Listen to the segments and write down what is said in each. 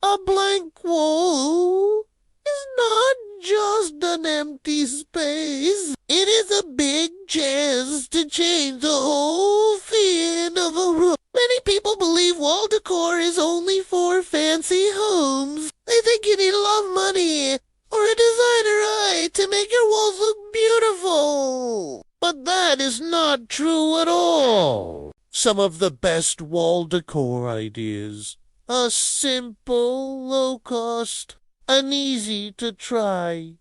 A blank wall is not just an empty space. It is a big chance to change the whole feel of a room. Many people believe wall decor is only for fancy homes. They think you need a lot of money or a designer eye to make your walls look beautiful. But that is not true at all. Some of the best wall decor ideas are simple, low-cost, and easy to try.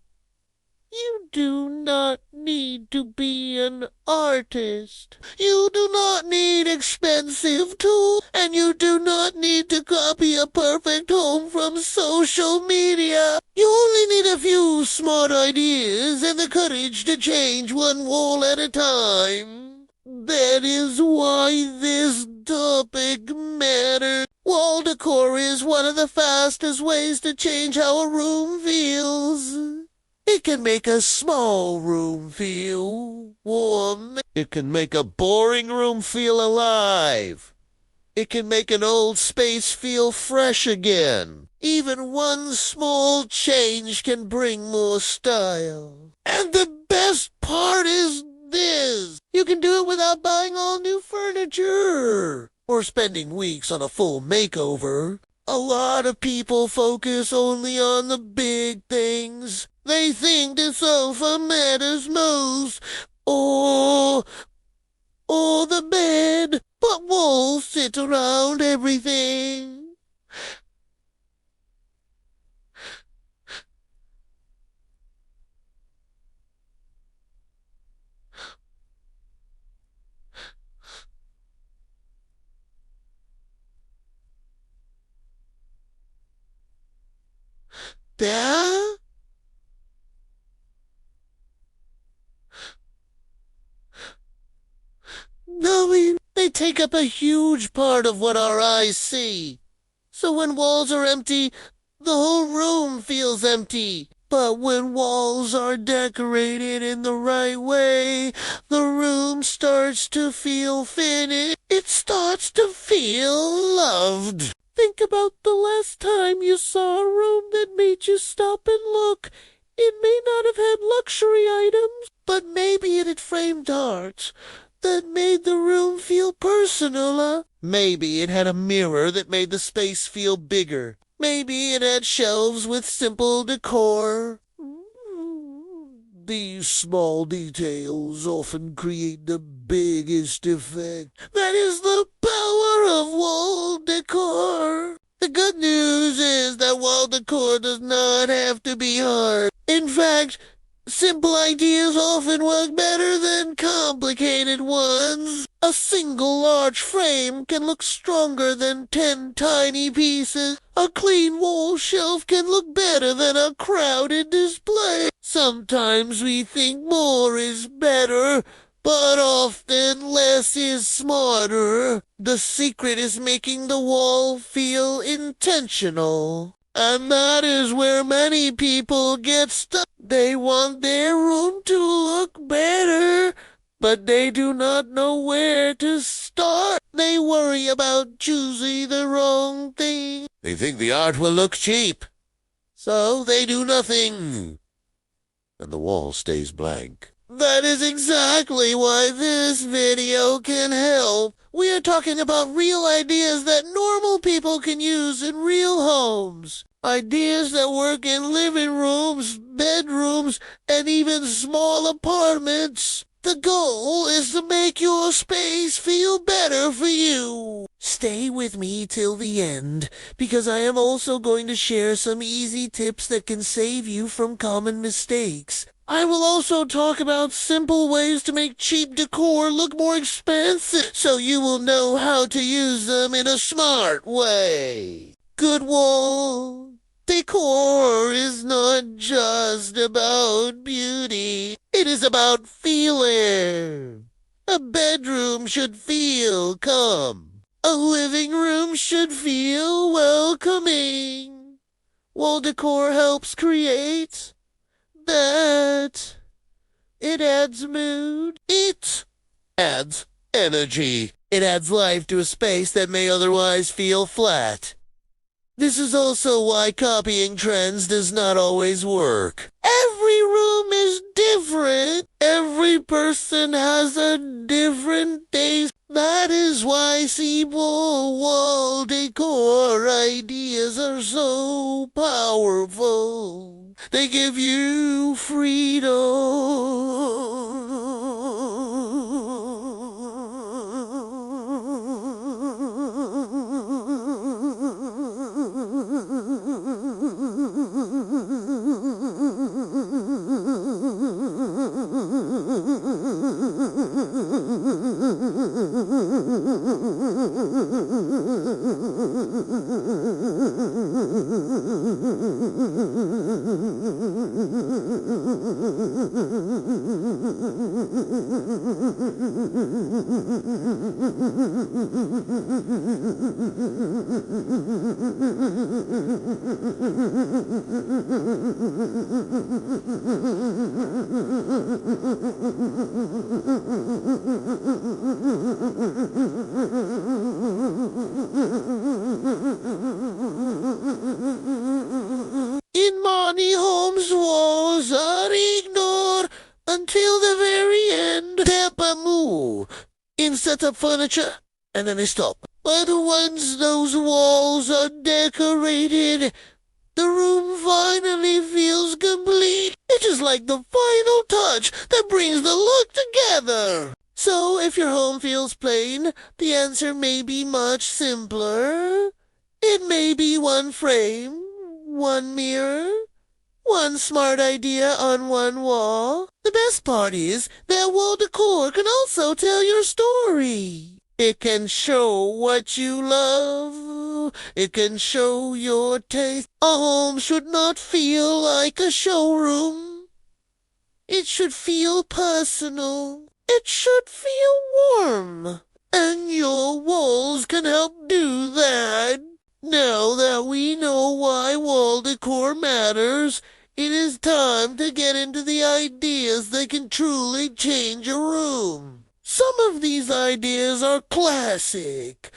You do not need to be an artist. You do not need expensive tools, and you do not need to copy a perfect home from social media. You only need a few smart ideas and the courage to change one wall at a time. That is why this topic matters. Wall decor is one of the fastest ways to change how a room feels. It can make a small room feel warm. It can make a boring room feel alive. It can make an old space feel fresh again. Even one small change can bring more style. And the best part is this. You can do it without buying all new furniture or spending weeks on a full makeover. A lot of people focus only on the big things. They think the sofa matters most, or the bed, but walls sit around everything. There? No, they take up a huge part of what our eyes see. So when walls are empty, the whole room feels empty. But when walls are decorated in the right way, the room starts to feel finished. It starts to feel loved. Think about the last time you saw a room that made you stop and look. It may not have had luxury items, but maybe it had framed art that made the room feel personal. Maybe it had a mirror that made the space feel bigger. Maybe it had shelves with simple decor. These small details often create the biggest effect. That is the power of wall decor. The good news is that wall decor does not have to be hard. In fact, simple ideas often work better than complicated ones. A single large frame can look stronger than 10 tiny pieces. A clean wall shelf can look better than a crowded display. Sometimes we think more is better, but often less is smarter. The secret is making the wall feel intentional. And that is where many people get stuck. They want their room to look better, but they do not know where to start. They worry about choosing the wrong thing. They think the art will look cheap, so they do nothing. And the wall stays blank. That is exactly why this video can help. We are talking about real ideas that normal people can use in real homes. Ideas that work in living rooms, bedrooms, and even small apartments. The goal is to make your space feel better for you. Stay with me till the end, because I am also going to share some easy tips that can save you from common mistakes. I will also talk about simple ways to make cheap decor look more expensive, so you will know how to use them in a smart way. Good wall decor is not just about beauty. It is about feeling. A bedroom should feel calm. A living room should feel welcoming. Wall decor helps create that. It adds mood. It adds energy. It adds life to a space that may otherwise feel flat. This is also why copying trends does not always work. Every room is different. Every person has a different taste. That is why simple wall decor ideas are so powerful. They give you In many homes, walls are ignored until the very end. Tap a move in set up furniture, and then they stop. But once those walls are decorated, the room finally feels complete. It's just like the final touch that brings the look together. So if your home feels plain, the answer may be much simpler. It may be one frame, one mirror, one smart idea on one wall. The best part is that wall decor can also tell your story. It can show what you love. It can show your taste. A home should not feel like a showroom. It should feel personal. It should feel warm. And your walls can help do that. Now that we know why wall decor matters, it is time to get into the ideas that can truly change a room. Some of these ideas are classic.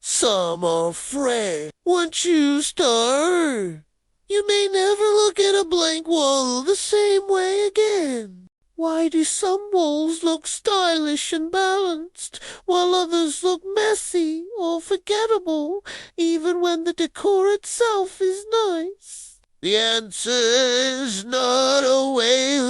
Some are fresh. Once you start, you may never look at a blank wall the same way again. Why do some walls look stylish and balanced, while others look messy or forgettable, even when the decor itself is nice? The answer is not always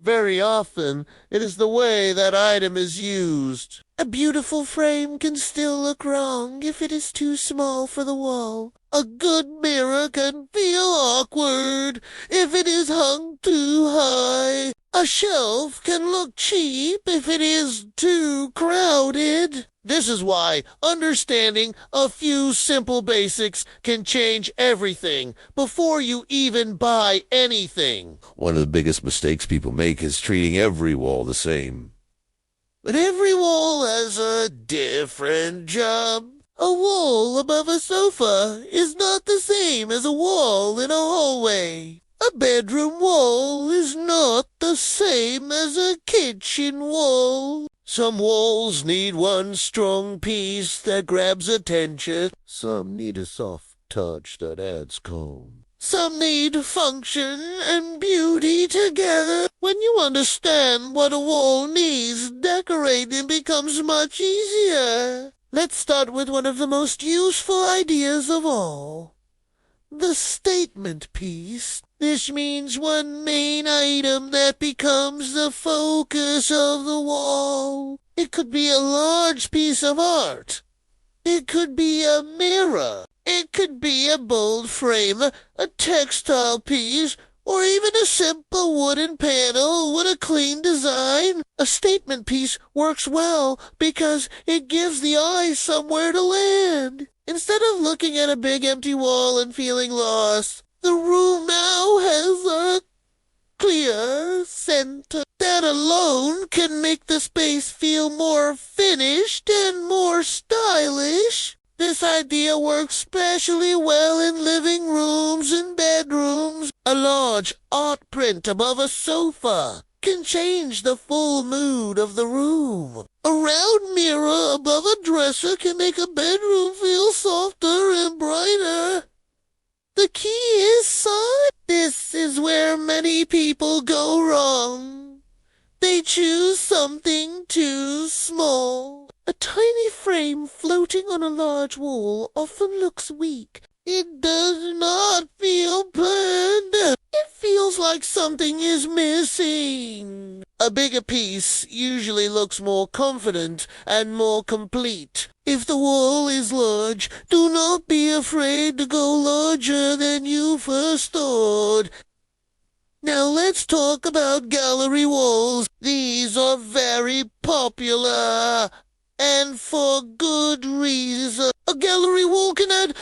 Very often, it is the way that item is used. A beautiful frame can still look wrong if it is too small for the wall. A good mirror can feel awkward if it is hung too high. A shelf can look cheap if it is too crowded. This is why understanding a few simple basics can change everything before you even buy anything. One of the biggest mistakes people make is treating every wall the same. But every wall has a different job. A wall above a sofa is not the same as a wall in a hallway. A bedroom wall is not the same as a kitchen wall. Some walls need one strong piece that grabs attention. Some need a soft touch that adds calm. Some need function and beauty together. When you understand what a wall needs, decorating becomes much easier. Let's start with one of the most useful ideas of all. The statement piece. This means one main item that becomes the focus of the wall. It could be a large piece of art. It could be a mirror. It could be a bold frame, a textile piece, or even a simple wooden panel with a clean design. A statement piece works well because it gives the eye somewhere to land. Instead of looking at a big empty wall and feeling lost, the room now has a clear center. That alone can make the space feel more finished and more stylish. This idea works especially well in living rooms and bedrooms. A large art print above a sofa can change the full mood of the room. A round mirror above a dresser can make a bedroom feel softer and brighter. The key is size. This is where many people go wrong. They choose something too small. A tiny frame floating on a large wall often looks weak. It does not feel planned. It feels like something is missing. A bigger piece usually looks more confident and more complete. If the wall is large, do not be afraid to go larger than you first thought. Now let's talk about gallery walls. These are very popular, and for good reason. A gallery wall can add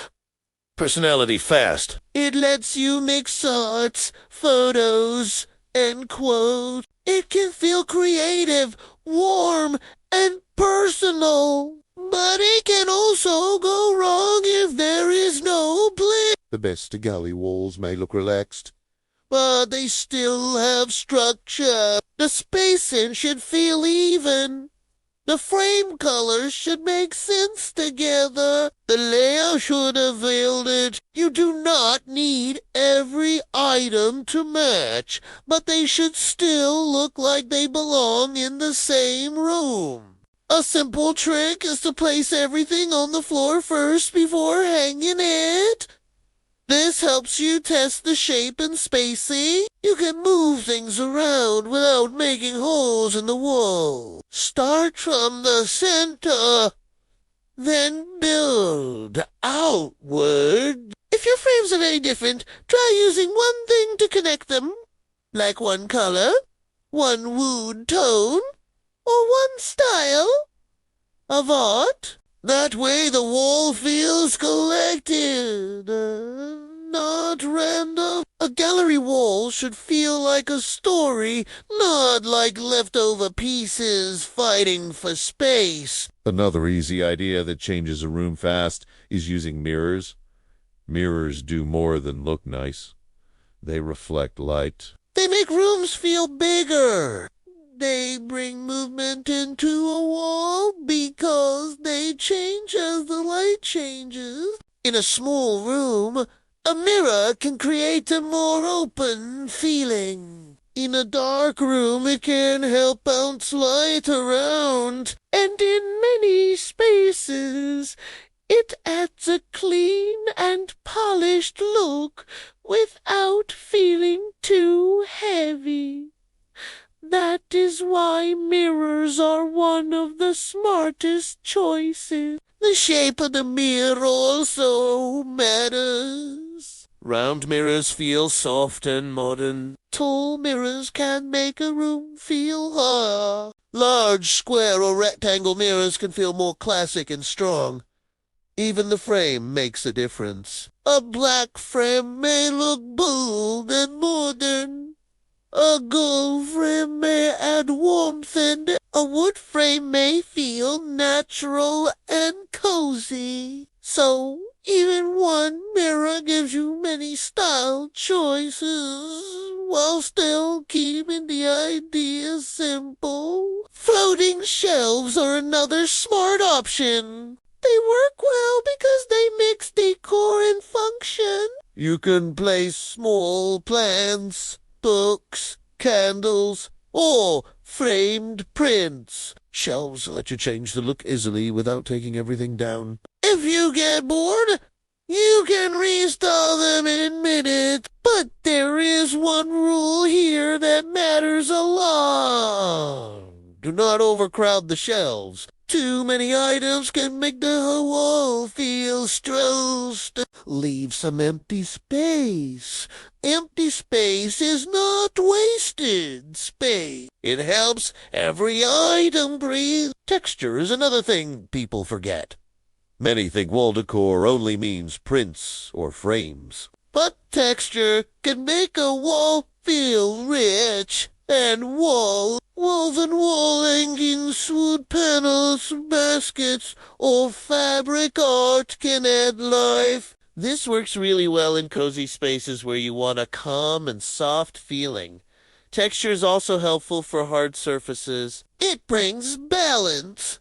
Personality fast. It lets you mix arts, photos, and quotes. It can feel creative, warm, and personal. But it can also go wrong if there is no plan. The best gallery walls may look relaxed, But they still have structure. The spacing should feel even. The frame colors should make sense together. The layout should have veiled it. You do not need every item to match, but they should still look like they belong in the same room. A simple trick is to place everything on the floor first before hanging it. This helps you test the shape and spacing. You can move things around without making holes in the wall. Start from the center, then build outward. If your frames are very different, try using one thing to connect them, like one color, one wood tone, or one style of art. That way the wall feels collected, not random. A gallery wall should feel like a story, not like leftover pieces fighting for space. Another easy idea that changes a room fast is using mirrors. Mirrors do more than look nice. They reflect light. They make rooms feel bigger. They bring movement into a wall because they change as the light changes. In a small room, a mirror can create a more open feeling. In a dark room, it can help bounce light around. And in many spaces, it adds a clean and polished look without feeling too heavy. That is why mirrors are one of the smartest choices. The shape of the mirror also matters. Round mirrors feel soft and modern. Tall mirrors can make a room feel higher. Large, square, or rectangle mirrors can feel more classic and strong. Even the frame makes a difference. A black frame may look bold and modern. A gold frame may add warmth, and a wood frame may feel natural and cozy. So, even one mirror gives you many style choices, while still keeping the idea simple. Floating shelves are another smart option. They work well because they mix decor and function. You can place small plants, books, candles, or framed prints. Shelves let you change the look easily without taking everything down. If you get bored, you can restyle them in minutes. But there is one rule here that matters a lot. Do not overcrowd the shelves. Too many items can make the wall feel stressed. Leave some empty space. Empty space is not wasted space. It helps every item breathe. Texture is another thing people forget. Many think wall decor only means prints or frames. But texture can make a wall feel rich, and woven wall hangings, wood panels, baskets, or fabric art can add life. This works really well in cozy spaces where you want a calm and soft feeling. Texture is also helpful for hard surfaces. It brings balance.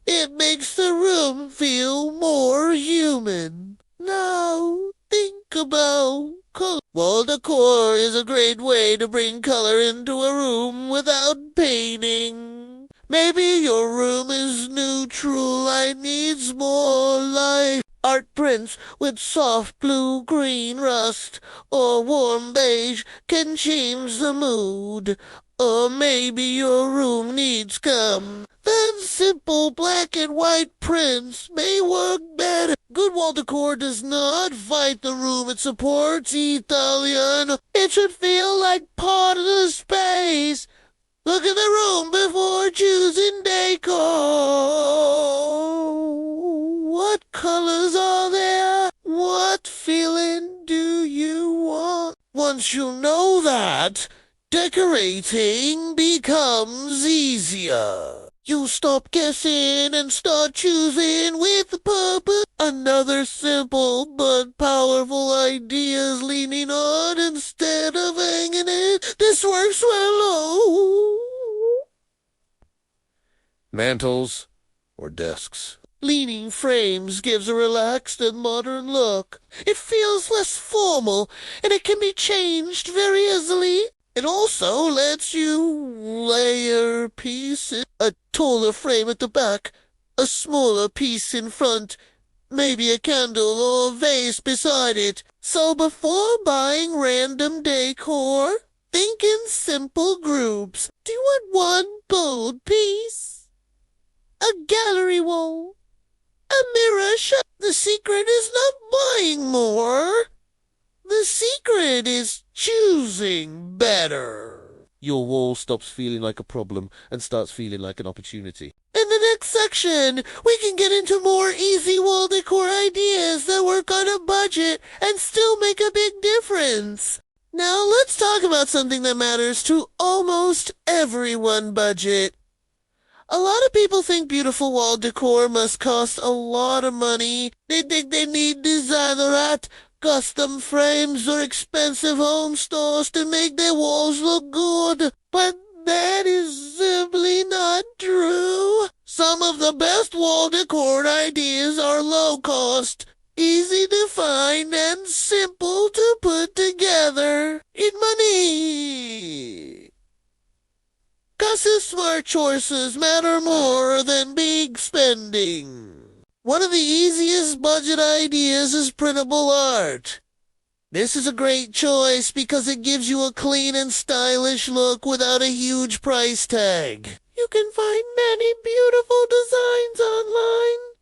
It makes the room feel more human. Now, think about color. Wall decor is a great way to bring color into a room without painting. Maybe your room is neutral and needs more life. Art prints with soft blue, green, rust, or warm beige can change the mood. Or maybe your room needs calm. Then simple black and white prints may work better. Good wall decor does not fight the room. It supports Italian. It should feel like part of the space. Look at the room before choosing decor. What colors are there? What feeling do you want? Once you know that, decorating becomes easier. You stop guessing and start choosing with purpose. Another simple but powerful idea is leaning on instead of hanging it. This works well. Mantles or desks. Leaning frames gives a relaxed and modern look. It feels less formal, and it can be changed very easily. It also lets you layer pieces. A taller frame at the back, a smaller piece in front, maybe a candle or vase beside it. So before buying random decor, think in simple groups. Do you want one bold piece? A gallery wall? A mirror shut? The secret is not buying more. The secret is choosing better. Your wall stops feeling like a problem and starts feeling like an opportunity. In the next section, we can get into more easy wall decor ideas that work on a budget and still make a big difference. Now let's talk about something that matters to almost everyone budget. A lot of people think beautiful wall decor must cost a lot of money. They think they need designer art, custom frames, or expensive home stores to make their walls look good. But that is simply not true. Some of the best wall decor ideas are low cost, easy to find, and simple to put together. In money. 'Cause the smart choices matter more than big spending. One of the easiest budget ideas is printable art. This is a great choice because it gives you a clean and stylish look without a huge price tag. You can find many beautiful designs online.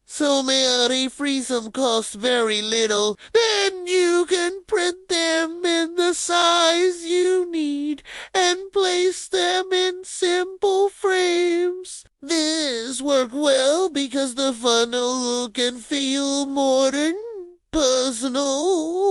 So many free some cost very little. Then you can print them in the size you need and place them in simple frames. This works well because the final look can feel modern, personal.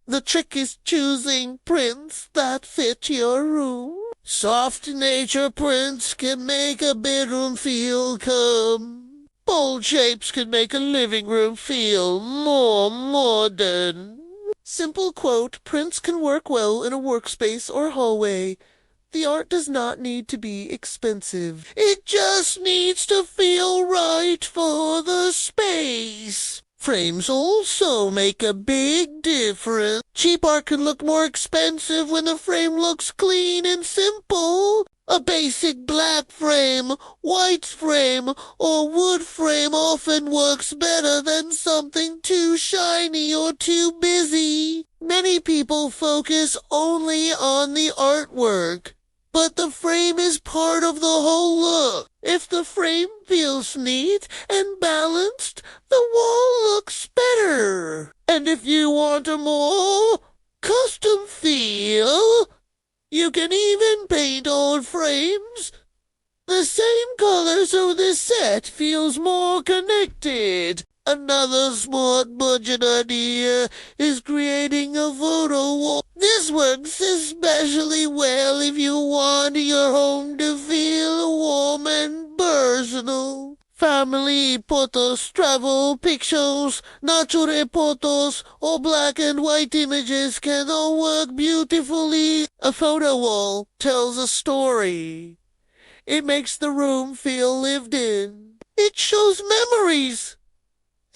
The trick is choosing prints that fit your room. Soft nature prints can make a bedroom feel calm. Bold shapes can make a living room feel more modern. Simple quote, prints can work well in a workspace or hallway. The art does not need to be expensive. It just needs to feel right for the space. Frames also make a big difference. Cheap art can look more expensive when the frame looks clean and simple. A basic black frame, white frame, or wood frame often works better than something too shiny or too busy. Many people focus only on the artwork, but the frame is part of the whole look. If the frame feels neat and balanced, the wall looks better. And if you want a more custom feel, you can even paint old frames the same color so the set feels more connected. Another smart budget idea is creating a photo wall. This works especially well if you want your home to feel warm and personal. Family photos, travel pictures, nature photos, or black and white images can all work beautifully. A photo wall tells a story. It makes the room feel lived in. It shows memories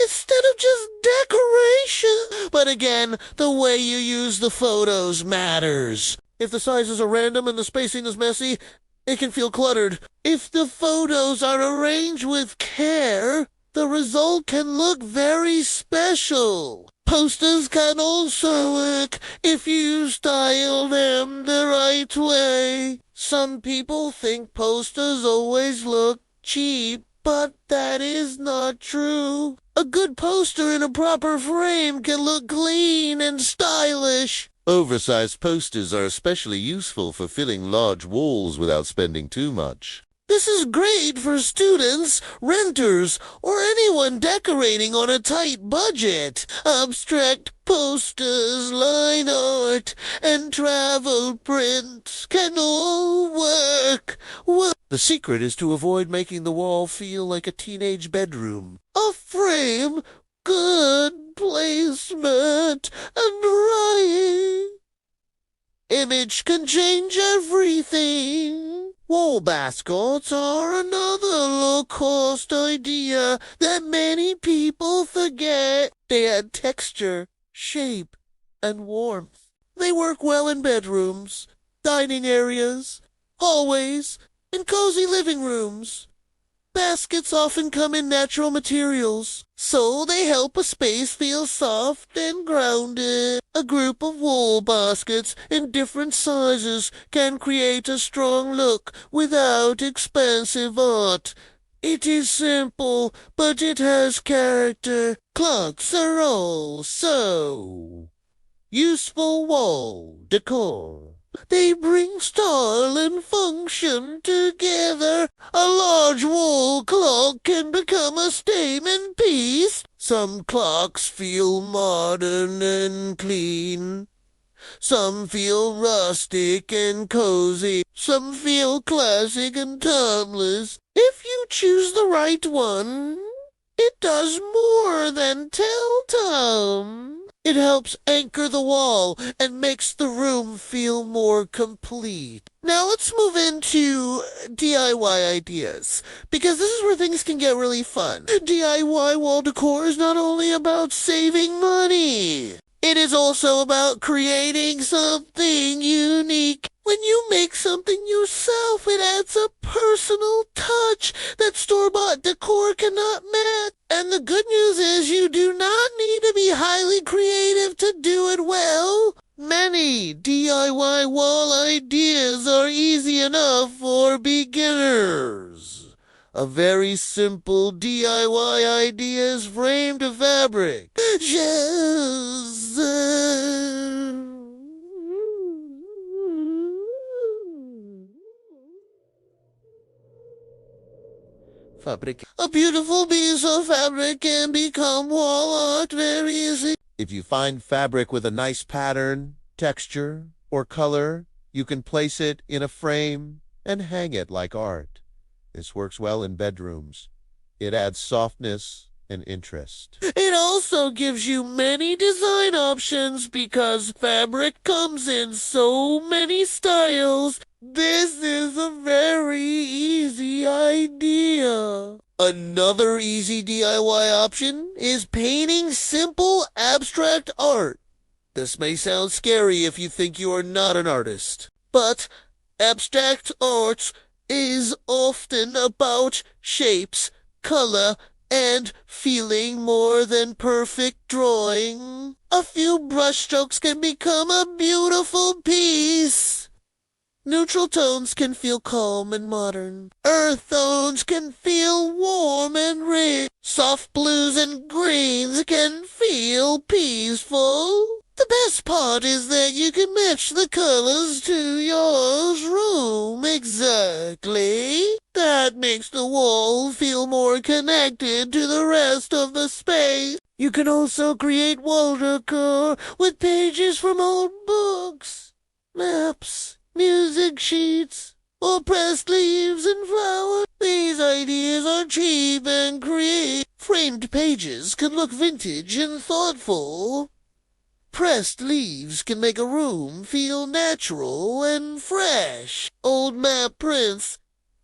instead of just decoration. But again, the way you use the photos matters. If the sizes are random and the spacing is messy, it can feel cluttered. If the photos are arranged with care, the result can look very special. Posters can also work if you style them the right way. Some people think posters always look cheap, but that is not true. A good poster in a proper frame can look clean and stylish. Oversized posters are especially useful for filling large walls without spending too much. This is great for students, renters, or anyone decorating on a tight budget. Abstract posters, line art, and travel prints can all work. The secret is to avoid making the wall feel like a teenage bedroom. A frame, good placement, and right image can change everything. Wall baskets are another low-cost idea that many people forget. They add texture, shape, and warmth. They work well in bedrooms, dining areas, hallways, and cozy living rooms. Baskets often come in natural materials, so they help a space feel soft and grounded. A group of wall baskets in different sizes can create a strong look without expensive art. It is simple, but it has character. Clocks are also useful wall decor. They bring style and function together. A large wall clock can become a statement piece. Some clocks feel modern and clean. Some feel rustic and cozy. Some feel classic and timeless. If you choose the right one, it does more than tell time. It helps anchor the wall and makes the room feel more complete. Now let's move into DIY ideas, because this is where things can get really fun. DIY wall decor is not only about saving money. It is also about creating something unique. When you make something yourself, it adds a personal touch that store-bought decor cannot match. And the good news is you do not need to be highly creative to do it well. Many DIY wall ideas are easy enough for beginners. A very simple DIY idea is framed fabric. Fabric. A beautiful piece of fabric can become wall art very easy. If you find fabric with a nice pattern, texture, or color, you can place it in a frame and hang it like art. This works well in bedrooms. It adds softness and interest. It also gives you many design options because fabric comes in so many styles. This is a very easy idea. Another easy DIY option is painting simple abstract art. This may sound scary if you think you are not an artist, but abstract art is often about shapes, color, and feeling more than perfect drawing. A few brushstrokes can become a beautiful piece. Neutral tones can feel calm and modern. Earth tones can feel warm and rich. Soft blues and greens can feel peaceful. The best part is that you can match the colors to your room exactly. That makes the wall feel more connected to the rest of the space. You can also create wall decor with pages from old books, maps, music sheets, or pressed leaves and flowers. These ideas are cheap and creative. Framed pages can look vintage and thoughtful. Pressed leaves can make a room feel natural and fresh. Old map prints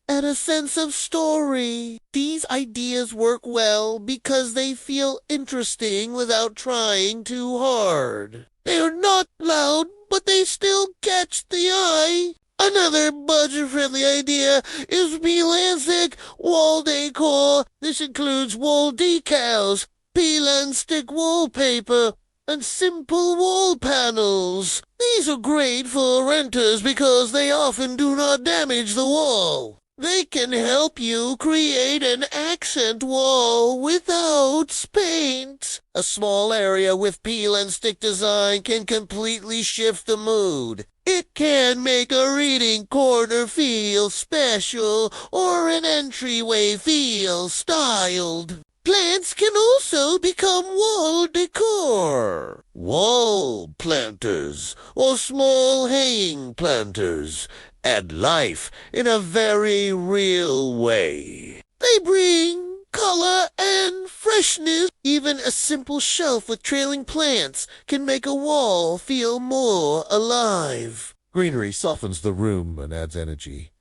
add a sense of story. These ideas work well because they feel interesting without trying too hard. They are not loud, but they still catch the eye. Another budget-friendly idea is peel-and-stick wall decor. This includes wall decals, peel-and-stick wallpaper, and simple wall panels. These are great for renters because they often do not damage the wall. They can help you create an accent wall without paint. A small area with peel-and-stick design can completely shift the mood. It can make a reading corner feel special or an entryway feel styled. Plants can also become wall decor. Wall planters or small hanging planters add life in a very real way. They bring color and freshness. Even a simple shelf with trailing plants can make a wall feel more alive. Greenery softens the room and adds energy.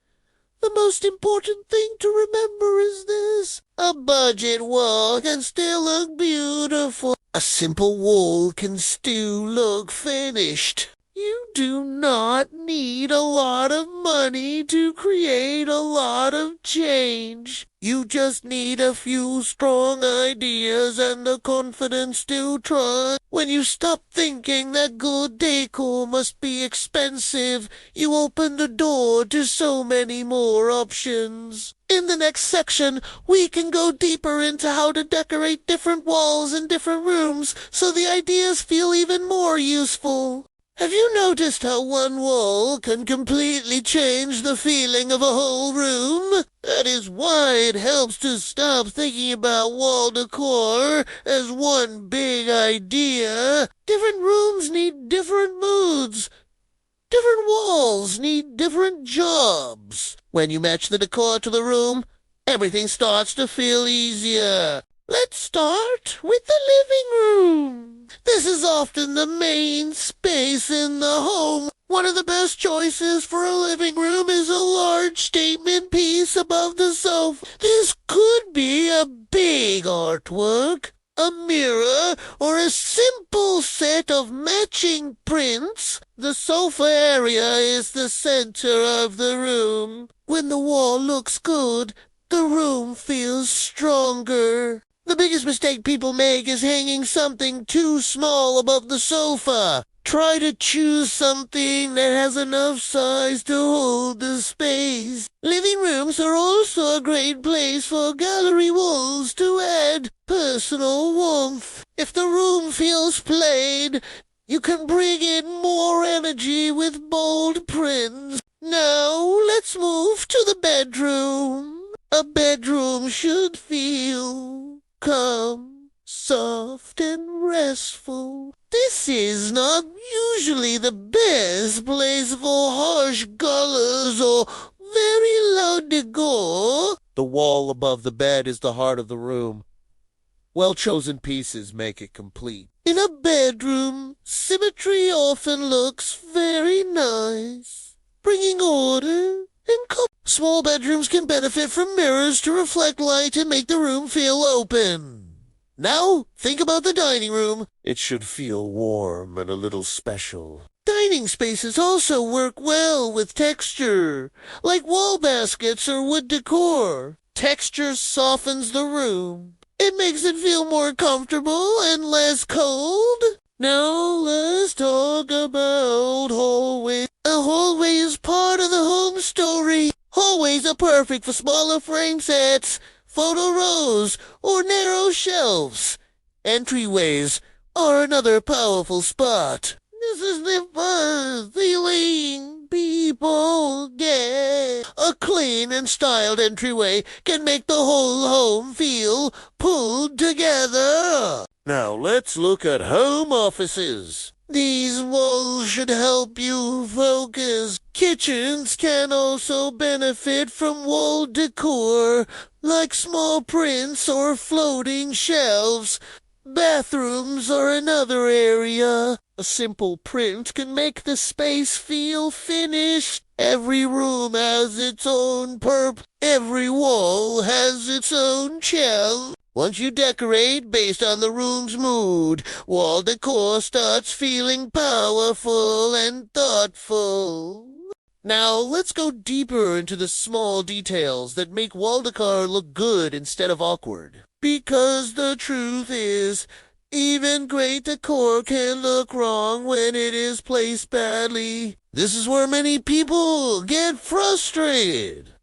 The most important thing to remember is this: a budget wall can still look beautiful. A simple wall can still look finished. You do not need a lot of money to create a lot of change. You just need a few strong ideas and the confidence to try. When you stop thinking that good decor must be expensive, you open the door to so many more options. In the next section, we can go deeper into how to decorate different walls in different rooms so the ideas feel even more useful. Have you noticed how one wall can completely change the feeling of a whole room? That is why it helps to stop thinking about wall decor as one big idea. Different rooms need different moods. Different walls need different jobs. When you match the decor to the room, everything starts to feel easier. Let's start with the living room. This is often the main space in the home. One of the best choices for a living room is a large statement piece above the sofa. This could be a big artwork, a mirror, or a simple set of matching prints. The sofa area is the center of the room. When the wall looks good, the room feels stronger. The biggest mistake people make is hanging something too small above the sofa. Try to choose something that has enough size to hold the space. Living rooms are also a great place for gallery walls to add personal warmth. If the room feels plain, you can bring in more energy with bold prints. Now let's move to the bedroom. A bedroom should feel calm, soft, and restful. This is not usually the best place for harsh colors or very loud decor. The wall above the bed is the heart of the room. Well-chosen pieces make it complete. In a bedroom, symmetry often looks very nice. bringing order and calm. Small bedrooms can benefit from mirrors to reflect light and make the room feel open. Now, think about the dining room. It should feel warm and a little special. Dining spaces also work well with texture, like wall baskets or wood decor. Texture softens the room. It makes it feel more comfortable and less cold. Now let's talk about hallways. A hallway is part of the home story. Hallways are perfect for smaller frame sets, photo rows, or narrow shelves. Entryways are another powerful spot. This is the first feeling people get. A clean and styled entryway can make the whole home feel pulled together. Now let's look at home offices. These walls should help you focus. Kitchens can also benefit from wall decor, like small prints or floating shelves. Bathrooms are another area. A simple print can make the space feel finished. Every room has its own purpose. Every wall has its own shelf. Once you decorate based on the room's mood, wall decor starts feeling powerful and thoughtful. Now, let's go deeper into the small details that make wall decor look good instead of awkward. Because the truth is, even great decor can look wrong when it is placed badly. This is where many people get frustrated.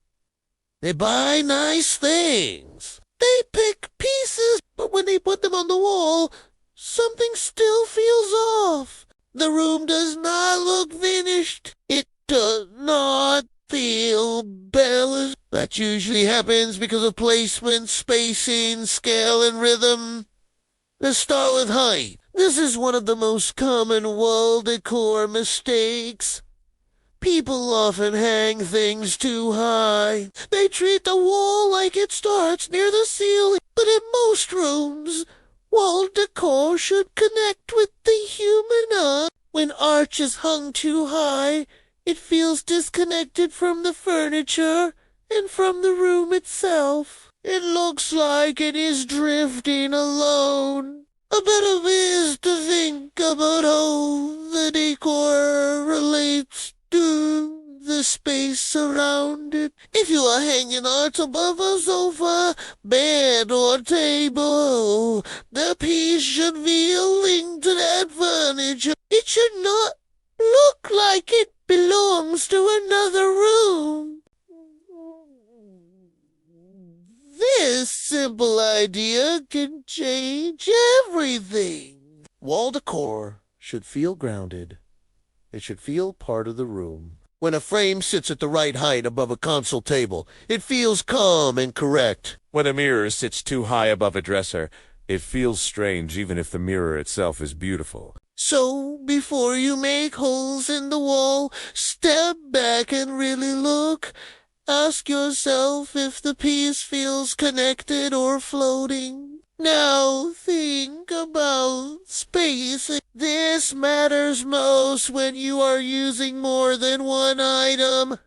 They buy nice things. They pick pieces, but when they put them on the wall, something still feels off. The room does not look finished. It does not feel balanced. That usually happens because of placement, spacing, scale, and rhythm. Let's start with height. This is one of the most common wall decor mistakes. People often hang things too high. They treat the wall like it starts near the ceiling. But in most rooms, wall decor should connect with the human eye. When arch is hung too high, it feels disconnected from the furniture and from the room itself. It looks like it is drifting alone. A better way is to think about how the decor relates to the space around it. If you are hanging art above a sofa, bed, or table, the piece should feel linked to that furniture. It should not look like it belongs to another room. This simple idea can change everything. Wall decor should feel grounded. It should feel part of the room. When a frame sits at the right height above a console table, it feels calm and correct. When a mirror sits too high above a dresser, it feels strange even if the mirror itself is beautiful. So, before you make holes in the wall, step back and really look. Ask yourself if the piece feels connected or floating. Now think about spacing. This matters most when you are using more than one item.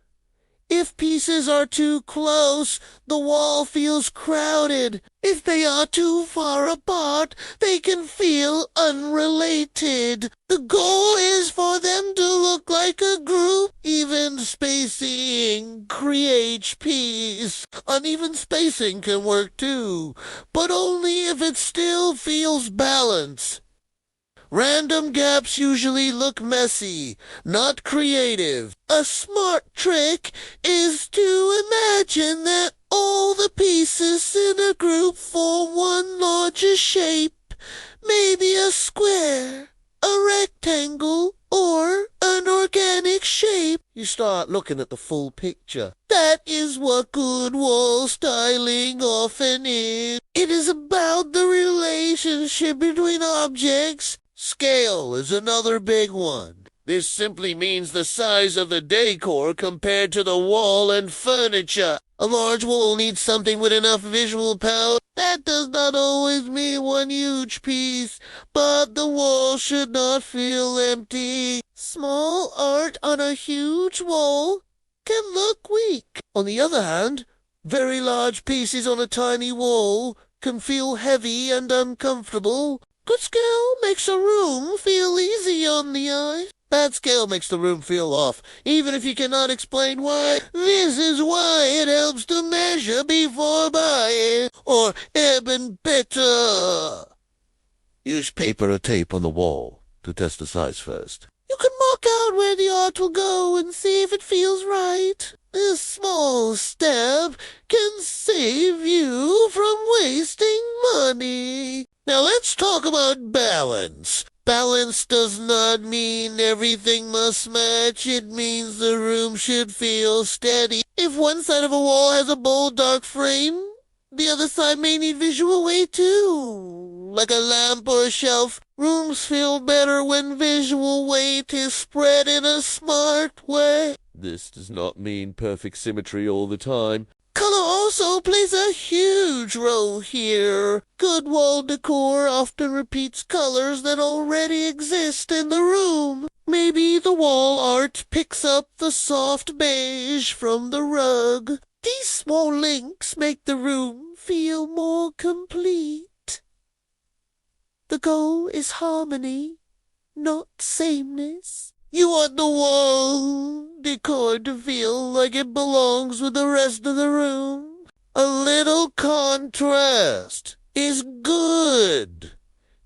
If pieces are too close, the wall feels crowded. If they are too far apart, they can feel unrelated. The goal is for them to look like a group. Even spacing creates peace. Uneven spacing can work too, but only if it still feels balanced. Random gaps usually look messy, not creative. A smart trick is to imagine that all the pieces in a group form one larger shape, maybe a square, a rectangle, or an organic shape. You start looking at the full picture. That is what good wall styling often is. It is about the relationship between objects. Scale is another big one. This simply means the size of the decor compared to the wall and furniture. A large wall needs something with enough visual power. That does not always mean one huge piece, but the wall should not feel empty. Small art on a huge wall can look weak. On the other hand, very large pieces on a tiny wall can feel heavy and uncomfortable. Good scale makes a room feel easy on the eye. Bad scale makes the room feel off, even if you cannot explain why. This is why it helps to measure before buying, or even better, use paper or tape on the wall to test the size first. You can mark out where the art will go and see if it feels right. This small step can save you from wasting money. Now let's talk about balance. Balance does not mean everything must match. It means the room should feel steady. If one side of a wall has a bold, dark frame, the other side may need visual weight too. Like a lamp or a shelf, rooms feel better when visual weight is spread in a smart way. This does not mean perfect symmetry all the time. Color also plays a huge role here. Good wall decor often repeats colors that already exist in the room. Maybe the wall art picks up the soft beige from the rug. These small links make the room feel more complete. The goal is harmony, not sameness. You want the wall decor to feel like it belongs with the rest of the room. A little contrast is good.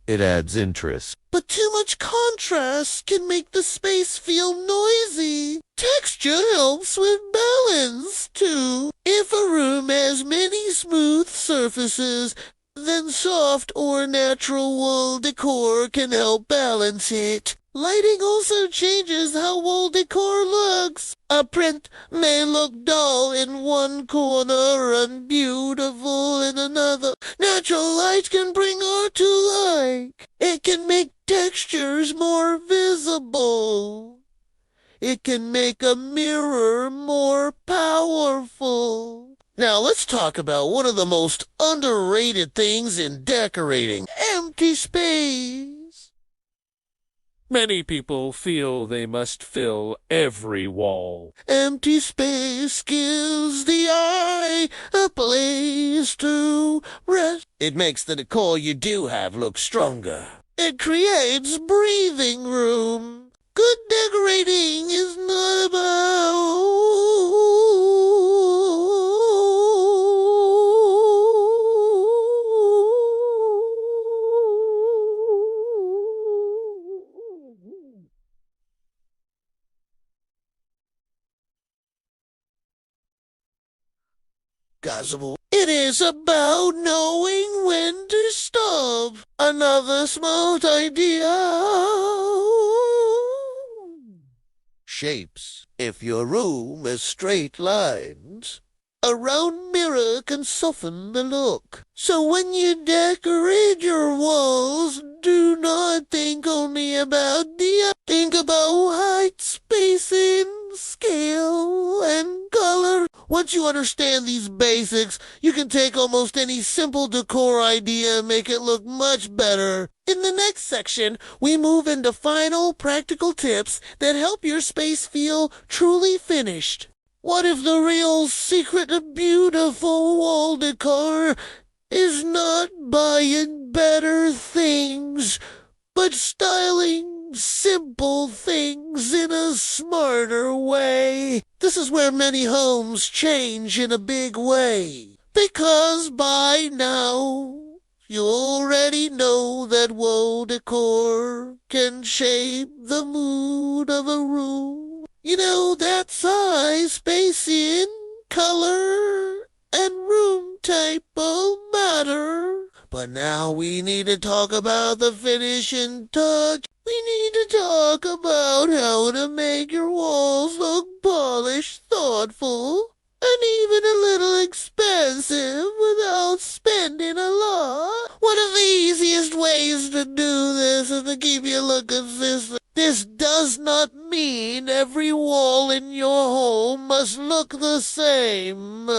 It adds interest. But too much contrast can make the space feel noisy. Texture helps with balance, too. If a room has many smooth surfaces, then soft or natural wall decor can help balance it. Lighting also changes how wall decor looks. A print may look dull in one corner and beautiful in another. Natural light can bring art to life. It can make textures more visible. It can make a mirror more powerful. Now let's talk about one of the most underrated things in decorating: empty space. Many people feel they must fill every wall. Empty space gives the eye a place to rest. It makes the decor you do have look stronger. It creates breathing room. Good decorating is not about gossip. It is about knowing when to stop. Another smart idea. Shapes. If your room is straight lines, a round mirror can soften the look. So when you decorate your walls, do not think only about think about height, spacing, scale, and color. Once you understand these basics, you can take almost any simple decor idea and make it look much better. In the next section, we move into final practical tips that help your space feel truly finished. What if the real secret to beautiful wall decor is not buying better things, but styling simple things in a smarter way? This is where many homes change in a big way. Because by now, you already know that wall decor can shape the mood of a room. You know that size, spacing, color, and room type all matter. But now we need to talk about the finishing touch. We need to talk about how to make your walls look polished, thoughtful, and even a little expensive without spending a lot. One of the easiest ways to do this is to keep your look consistent. This does not mean every wall in your home room must look the same.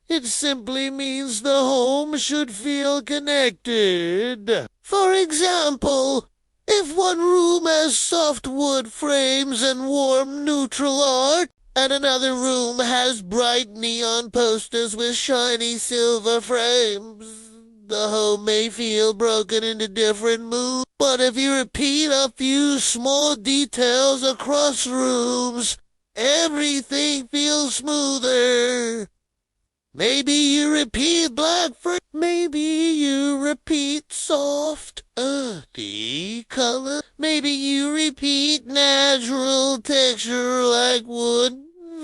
It simply means the home should feel connected. For example, if one room has soft wood frames and warm neutral art, and another room has bright neon posters with shiny silver frames, the home may feel broken into different moods. But if you repeat a few small details across rooms, everything feels smoother. Maybe you repeat black for, maybe you repeat soft, earthy color. Maybe you repeat natural texture like wood,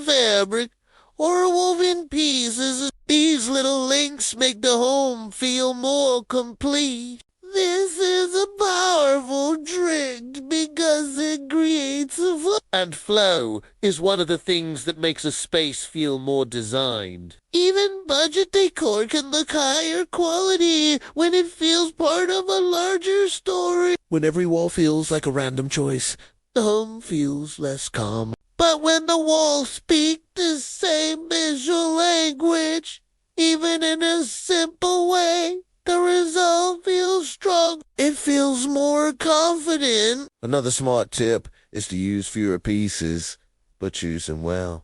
fabric, or woven pieces. These little links make the home feel more complete. This is a powerful trick because it creates a flow. And flow is one of the things that makes a space feel more designed. Even budget decor can look higher quality when it feels part of a larger story. When every wall feels like a random choice, the home feels less calm. But when the walls speak the same visual language, even in a simple way, the result feels strong. It feels more confident. Another smart tip is to use fewer pieces, but choose them well.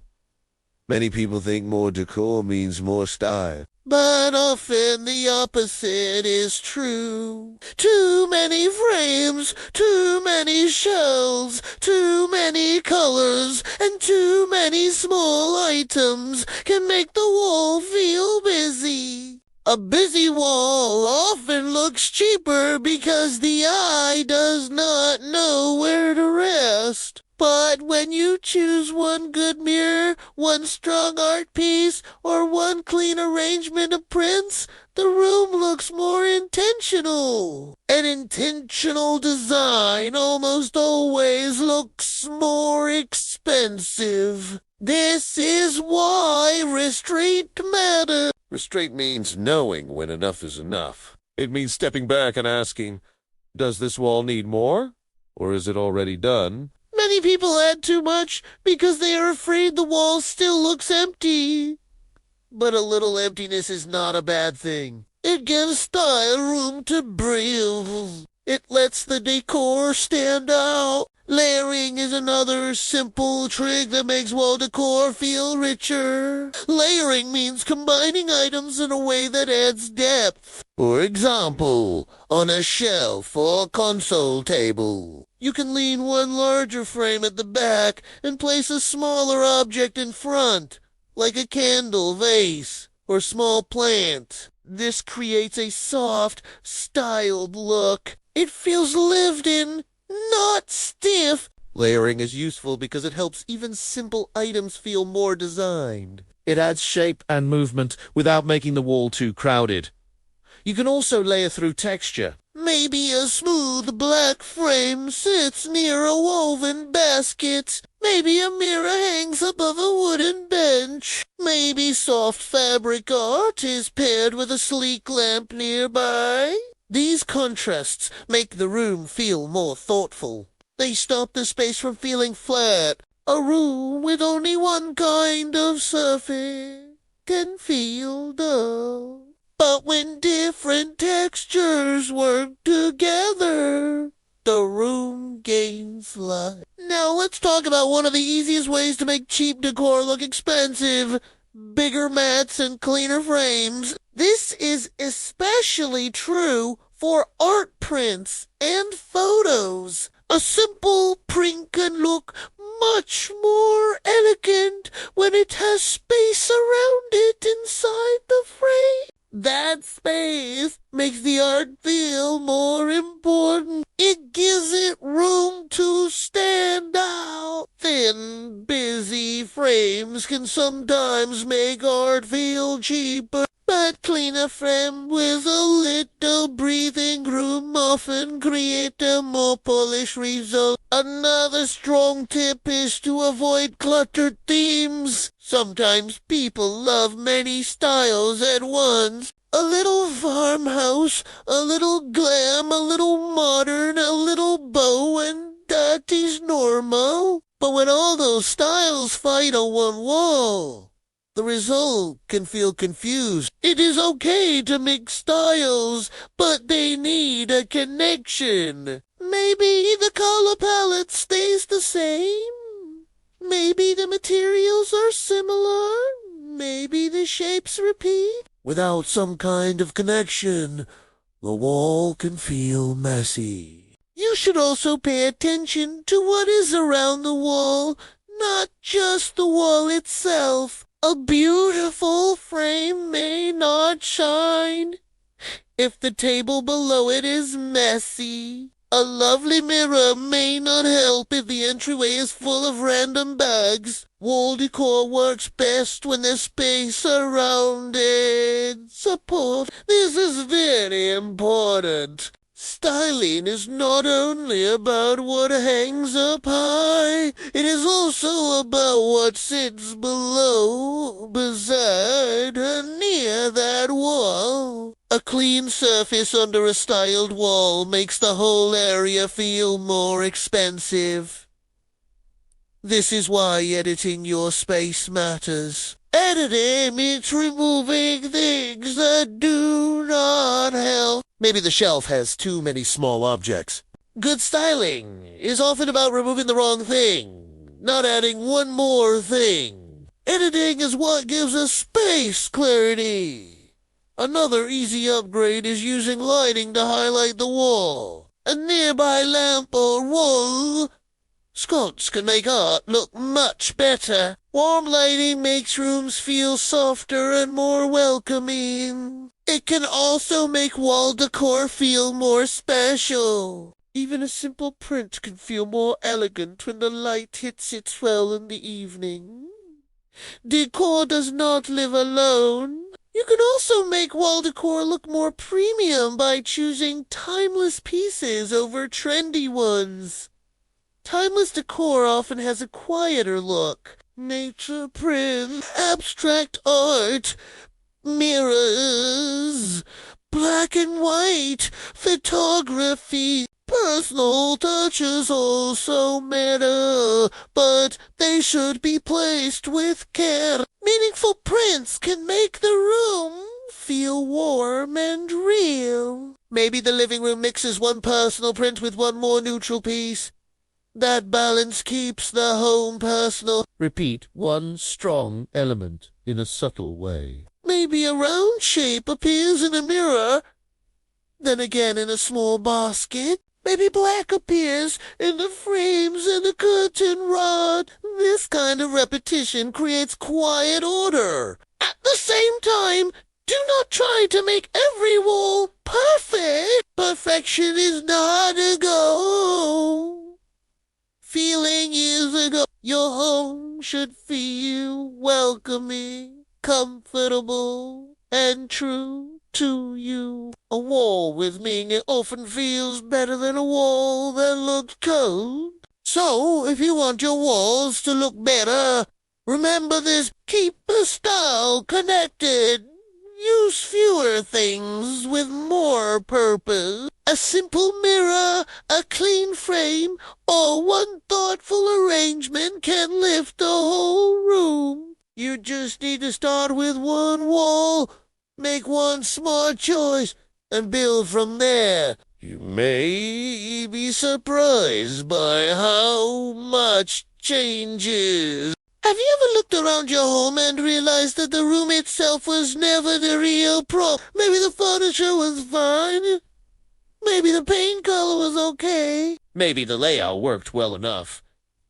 Many people think more decor means more style, but often the opposite is true. Too many frames, too many shelves, too many colors, and too many small items can make the wall feel busy. A busy wall often looks cheaper because the eye does not know where to rest. But when you choose one good mirror, one strong art piece, or one clean arrangement of prints, the room looks more intentional. An intentional design almost always looks more expensive. This is why restraint matters. Restraint means knowing when enough is enough. It means stepping back and asking, does this wall need more? Or is it already done? Many people add too much because they are afraid the wall still looks empty. But a little emptiness is not a bad thing. It gives style room to breathe. It lets the decor stand out. Layering is another simple trick that makes wall decor feel richer. Layering means combining items in a way that adds depth. For example, on a shelf or console table, you can lean one larger frame at the back and place a smaller object in front, like a candle, vase, or small plant. This creates a soft, styled look. It feels lived in, not stiff. Layering is useful because it helps even simple items feel more designed. It adds shape and movement without making the wall too crowded. You can also layer through texture. Maybe a smooth black frame sits near a woven basket. Maybe a mirror hangs above a wooden bench. Maybe soft fabric art is paired with a sleek lamp nearby. These contrasts make the room feel more thoughtful. They stop the space from feeling flat. A room with only one kind of surface can feel dull. But when different textures work together, the room gains life. Now let's talk about one of the easiest ways to make cheap decor look expensive. Bigger mats and cleaner frames. This is especially true for art prints and photos. A simple print can look much more elegant when it has space around it inside the frame. That space makes the art feel more important. It gives it room to stand out. Thin, busy frames can sometimes make art feel cheaper, but cleaner frame with a little breathing room often create a more polished result. Another strong tip is to avoid cluttered themes. Sometimes people love many styles at once. A little farmhouse, a little glam, a little modern, a little bow, and that is normal. But when all those styles fight on one wall, the result can feel confused. It is okay to mix styles, but they need a connection. Maybe the color palette stays the same. Maybe the materials are similar. Maybe the shapes repeat. Without some kind of connection, the wall can feel messy. You should also pay attention to what is around the wall, not just the wall itself. A beautiful frame may not shine if the table below it is messy. A lovely mirror may not help if the entryway is full of random bags. Wall decor works best when there's space around it. Support. This is very important. Styling is not only about what hangs up high, it is also about what sits below, beside, and near that wall. A clean surface under a styled wall makes the whole area feel more expansive. This is why editing your space matters. Editing means removing things that do not help. Maybe the shelf has too many small objects. Good styling is often about removing the wrong thing, not adding one more thing. Editing is what gives us space clarity. Another easy upgrade is using lighting to highlight the wall. A nearby lamp or wall sconce can make art look much better. Warm lighting makes rooms feel softer and more welcoming. It can also make wall decor feel more special. Even a simple print can feel more elegant when the light hits it well in the evening. Decor does not live alone. You can also make wall decor look more premium by choosing timeless pieces over trendy ones. Timeless decor often has a quieter look. Nature prints, abstract art, mirrors, black and white, photography. Personal touches also matter, but they should be placed with care. Meaningful prints can make the room feel warm and real. Maybe the living room mixes one personal print with one more neutral piece. That balance keeps the home personal. Repeat one strong element in a subtle way. Maybe a round shape appears in a mirror, then again in a small basket. Maybe black appears in the frames and the curtain rod. This kind of repetition creates quiet order. At the same time, do not try to make every wall perfect. Perfection is not a goal. Feeling is a goal. Your home should feel welcoming, comfortable, and true to you. A wall with meaning often feels better than a wall that looks cold. So, if you want your walls to look better, remember this. Keep the style connected. Use fewer things with more purpose. A simple mirror, a clean frame, or one thoughtful arrangement can lift the whole room. You just need to start with one wall, make one smart choice, and build from there. You may be surprised by how much changes. Have you ever looked around your home and realized that the room itself was never the real problem? Maybe the furniture was fine. Maybe the paint color was okay. Maybe the layout worked well enough,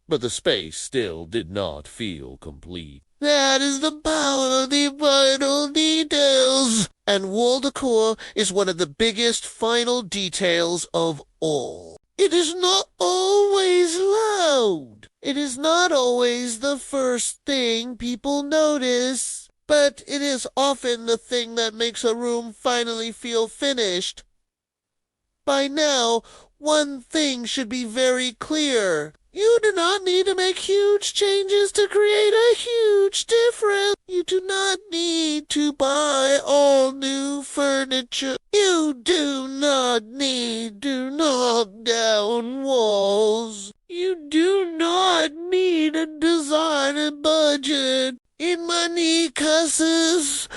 but the space still did not feel complete. That is the power of the final details. And wall decor is one of the biggest final details of all. It is not always loud. It is not always the first thing people notice, but it is often the thing that makes a room finally feel finished. By now, one thing should be very clear. You do not need to make huge changes to create a huge difference. You do not need to buy all new furniture. You do not need to knock down walls. You do not need money cusses.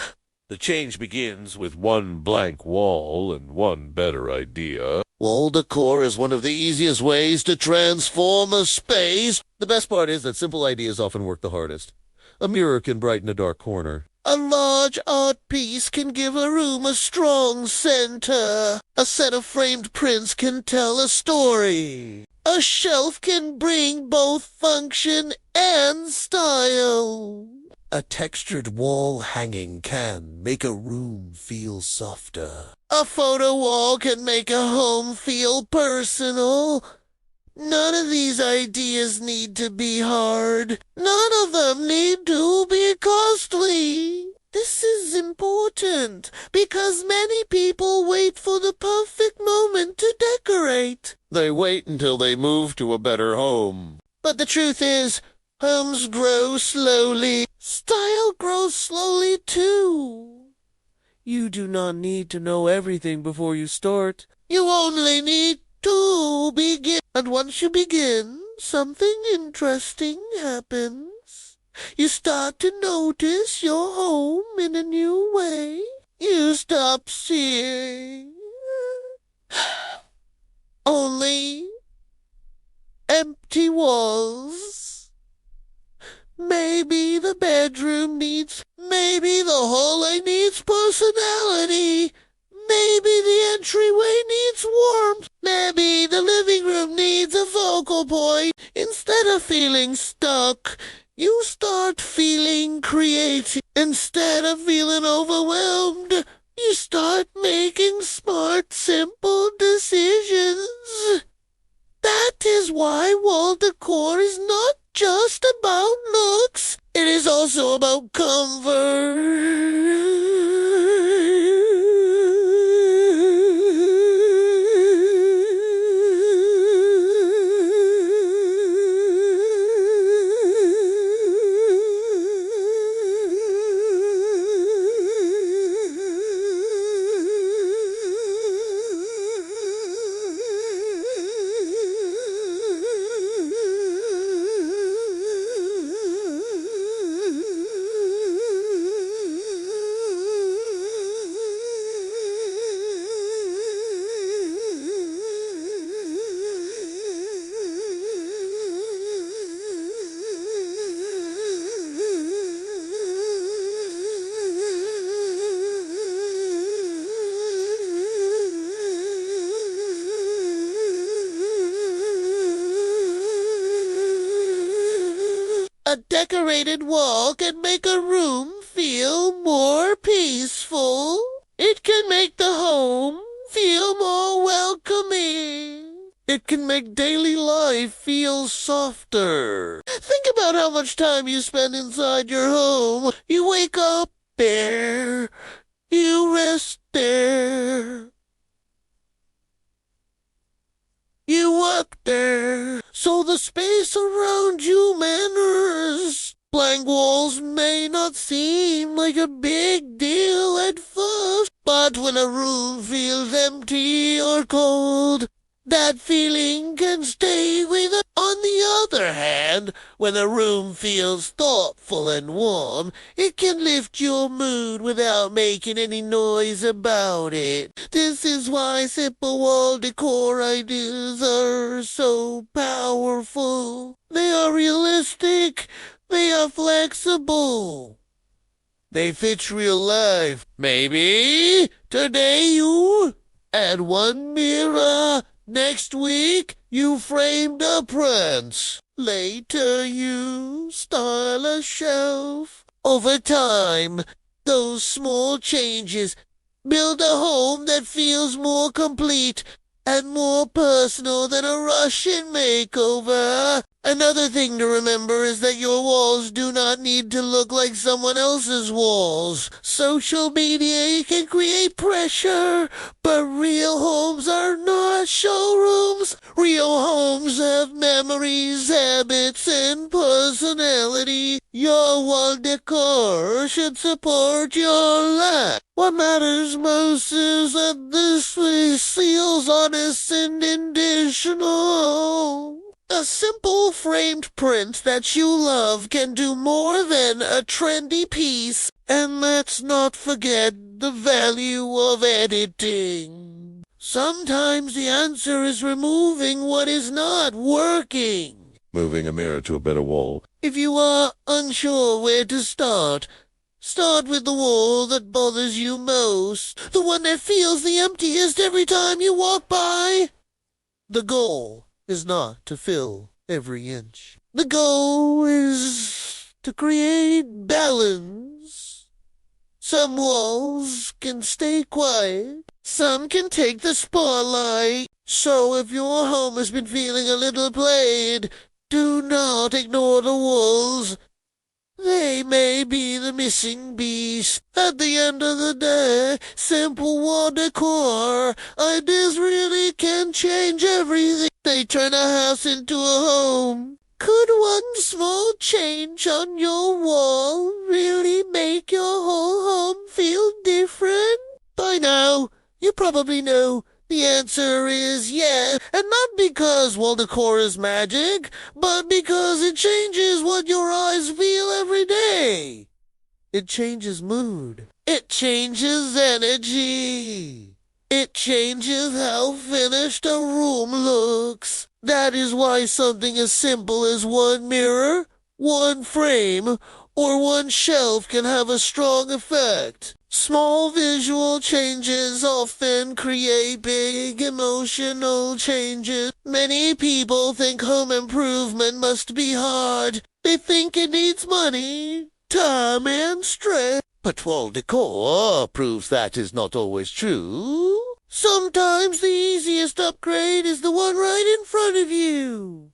The change begins with one blank wall and one better idea. Wall decor is one of the easiest ways to transform a space. The best part is that simple ideas often work the hardest. A mirror can brighten a dark corner. A large art piece can give a room a strong center. A set of framed prints can tell a story. A shelf can bring both function and style. A textured wall hanging can make a room feel softer. A photo wall can make a home feel personal. None of these ideas need to be hard. None of them need to be costly. This is important because many people wait for the perfect moment to decorate. They wait until they move to a better home. But the truth is, homes grow slowly. Style grows slowly too. You do not need to know everything before you start. You only need to begin. And once you begin, something interesting happens. You start to notice your home in a new way. You stop seeing only empty walls. Maybe the bedroom needs, maybe the hallway needs personality. Maybe the entryway needs warmth. Maybe the living room needs a focal point. Instead of feeling stuck, you start feeling creative. Instead of feeling overwhelmed, you start making smart, simple decisions. That is why wall decor is not just about looks. It is also about comfort. A decorated wall can make a room feel more peaceful. It can make the home feel more welcoming. It can make daily life feel softer. Think about how much time you spend inside your home. You wake up there. You rest there. You work there. So the space around you matters. Blank walls may not seem like a big deal at first, but when a room feels empty or cold, that feeling can stay with us. On the other hand, when a room feels thoughtful and warm, it can lift your mood without making any noise about it. This is why simple wall decor ideas are so powerful. They are realistic. They are flexible. They fit real life. Maybe today you add one mirror. Next week, you framed a print. Later, you style a shelf. Over time, those small changes build a home that feels more complete and more personal than a Russian makeover. Another thing to remember is that your walls do not need to look like someone else's walls. Social media can create pressure, but real homes are not showrooms. Real homes have memories, habits, and personality. Your wall decor should support your life. What matters most is that this feels honest and intentional. A simple framed print that you love can do more than a trendy piece. And let's not forget the value of editing. Sometimes the answer is removing what is not working. Moving a mirror to a better wall. If you are unsure where to start with the wall that bothers you most, the one that feels the emptiest every time you walk by. The goal is not to fill every inch. The goal is to create balance. Some walls can stay quiet. Some can take the spotlight. So if your home has been feeling a little played, do not ignore the walls. They may be the missing piece. At the end of the day, simple wall decor ideas really can change everything. They turn a house into a home. Could one small change on your wall really make your whole home feel different? By now, you probably know the answer is yes, and not because wall decor is magic, but because it changes what your eyes feel every day. It changes mood. It changes energy. It changes how finished a room looks. That is why something as simple as one mirror, one frame, or one shelf can have a strong effect. Small visual changes often create big emotional changes. Many people think home improvement must be hard. They think it needs money, time, and stress. But wall decor proves that is not always true. Sometimes the easiest upgrade is the one right in front of you.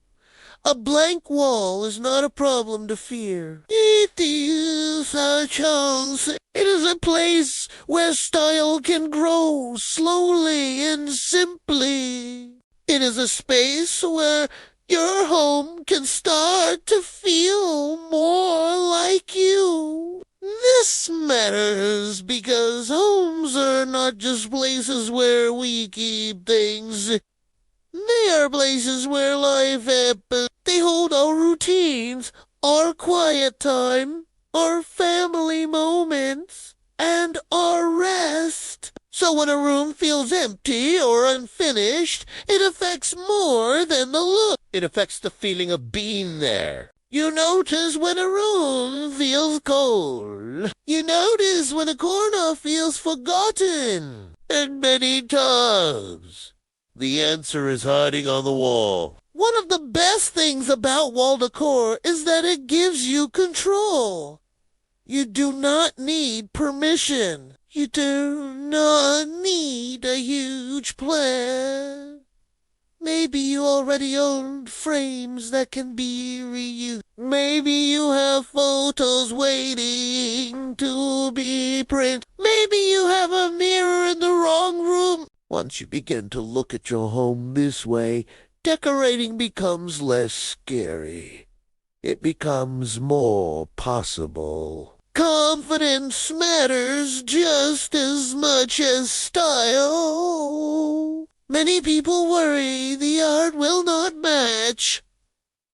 A blank wall is not a problem to fear. It is a chance. It is a place where style can grow slowly and simply. It is a space where your home can start to feel more like you. This matters because homes are not just places where we keep things. They are places where life happens. They hold our routines, our quiet time, our family moments, and our rest. So when a room feels empty or unfinished, it affects more than the look. It affects the feeling of being there. You notice when a room feels cold. You notice when a corner feels forgotten. And many times, the answer is hiding on the wall. One of the best things about wall decor is that it gives you control. You do not need permission. You do not need a huge plan. Maybe you already own frames that can be reused. Maybe you have photos waiting to be printed. Maybe you have a mirror in the wrong room. Once you begin to look at your home this way, decorating becomes less scary. It becomes more possible. Confidence matters just as much as style. Many people worry the art will not match.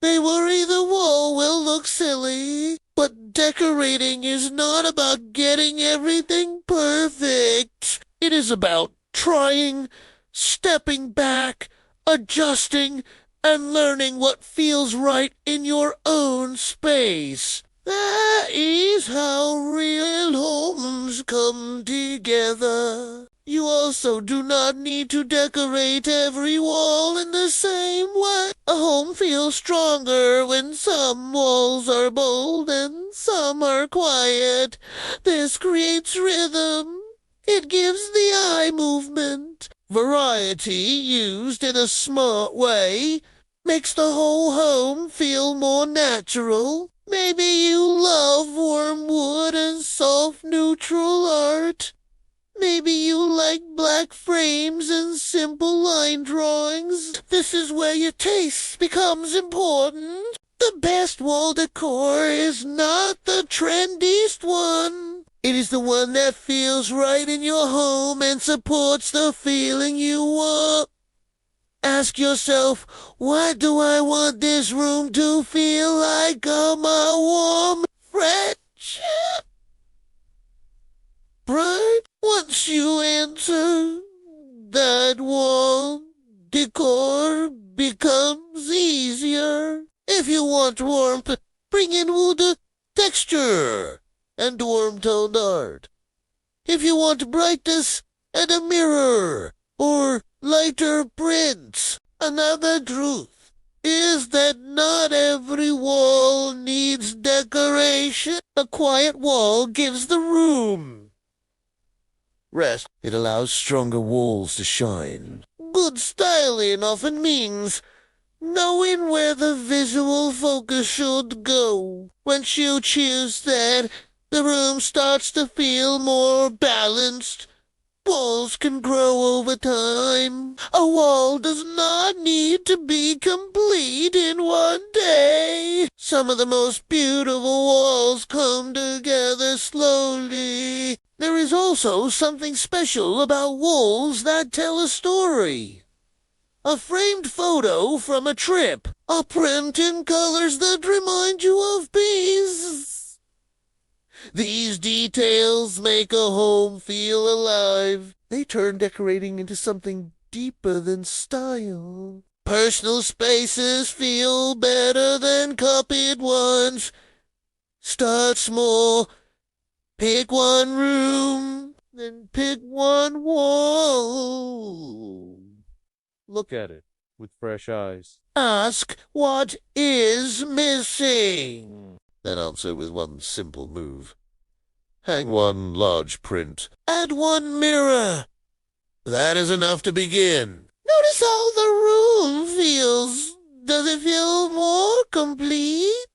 They worry the wall will look silly. But decorating is not about getting everything perfect. It is about trying, stepping back, adjusting, and learning what feels right in your own space. That is how real homes come together. You also do not need to decorate every wall in the same way. A home feels stronger when some walls are bold and some are quiet. This creates rhythm. It gives the eye movement. Variety used in a smart way makes the whole home feel more natural. Maybe you love warm wood and soft neutral art. Maybe you like black frames and simple line drawings. This is where your taste becomes important. The best wall decor is not the trendiest one. It is the one that feels right in your home and supports the feeling you want. Ask yourself, why do I want this room to feel like a warm friendship? Right? Once you answer that wall, decor becomes easier. If you want warmth, bring in wood texture and warm-toned art. If you want brightness, add a mirror or lighter prints. Another truth is that not every wall needs decoration. A quiet wall gives the room rest. It allows stronger walls to shine. Good styling often means knowing where the visual focus should go. Once you choose that, the room starts to feel more balanced. Walls can grow over time. A wall does not need to be complete in one day. Some of the most beautiful walls come together slowly. There is also something special about walls that tell a story. A framed photo from a trip. A print in colors that remind you of peace. These details make a home feel alive. They turn decorating into something deeper than style. Personal spaces feel better than copied ones. Start small. Pick one room, then pick one wall. Look at it with fresh eyes. Ask what is missing. Then answer with one simple move. Hang one large print. Add one mirror. That is enough to begin. Notice how the room feels. Does it feel more complete?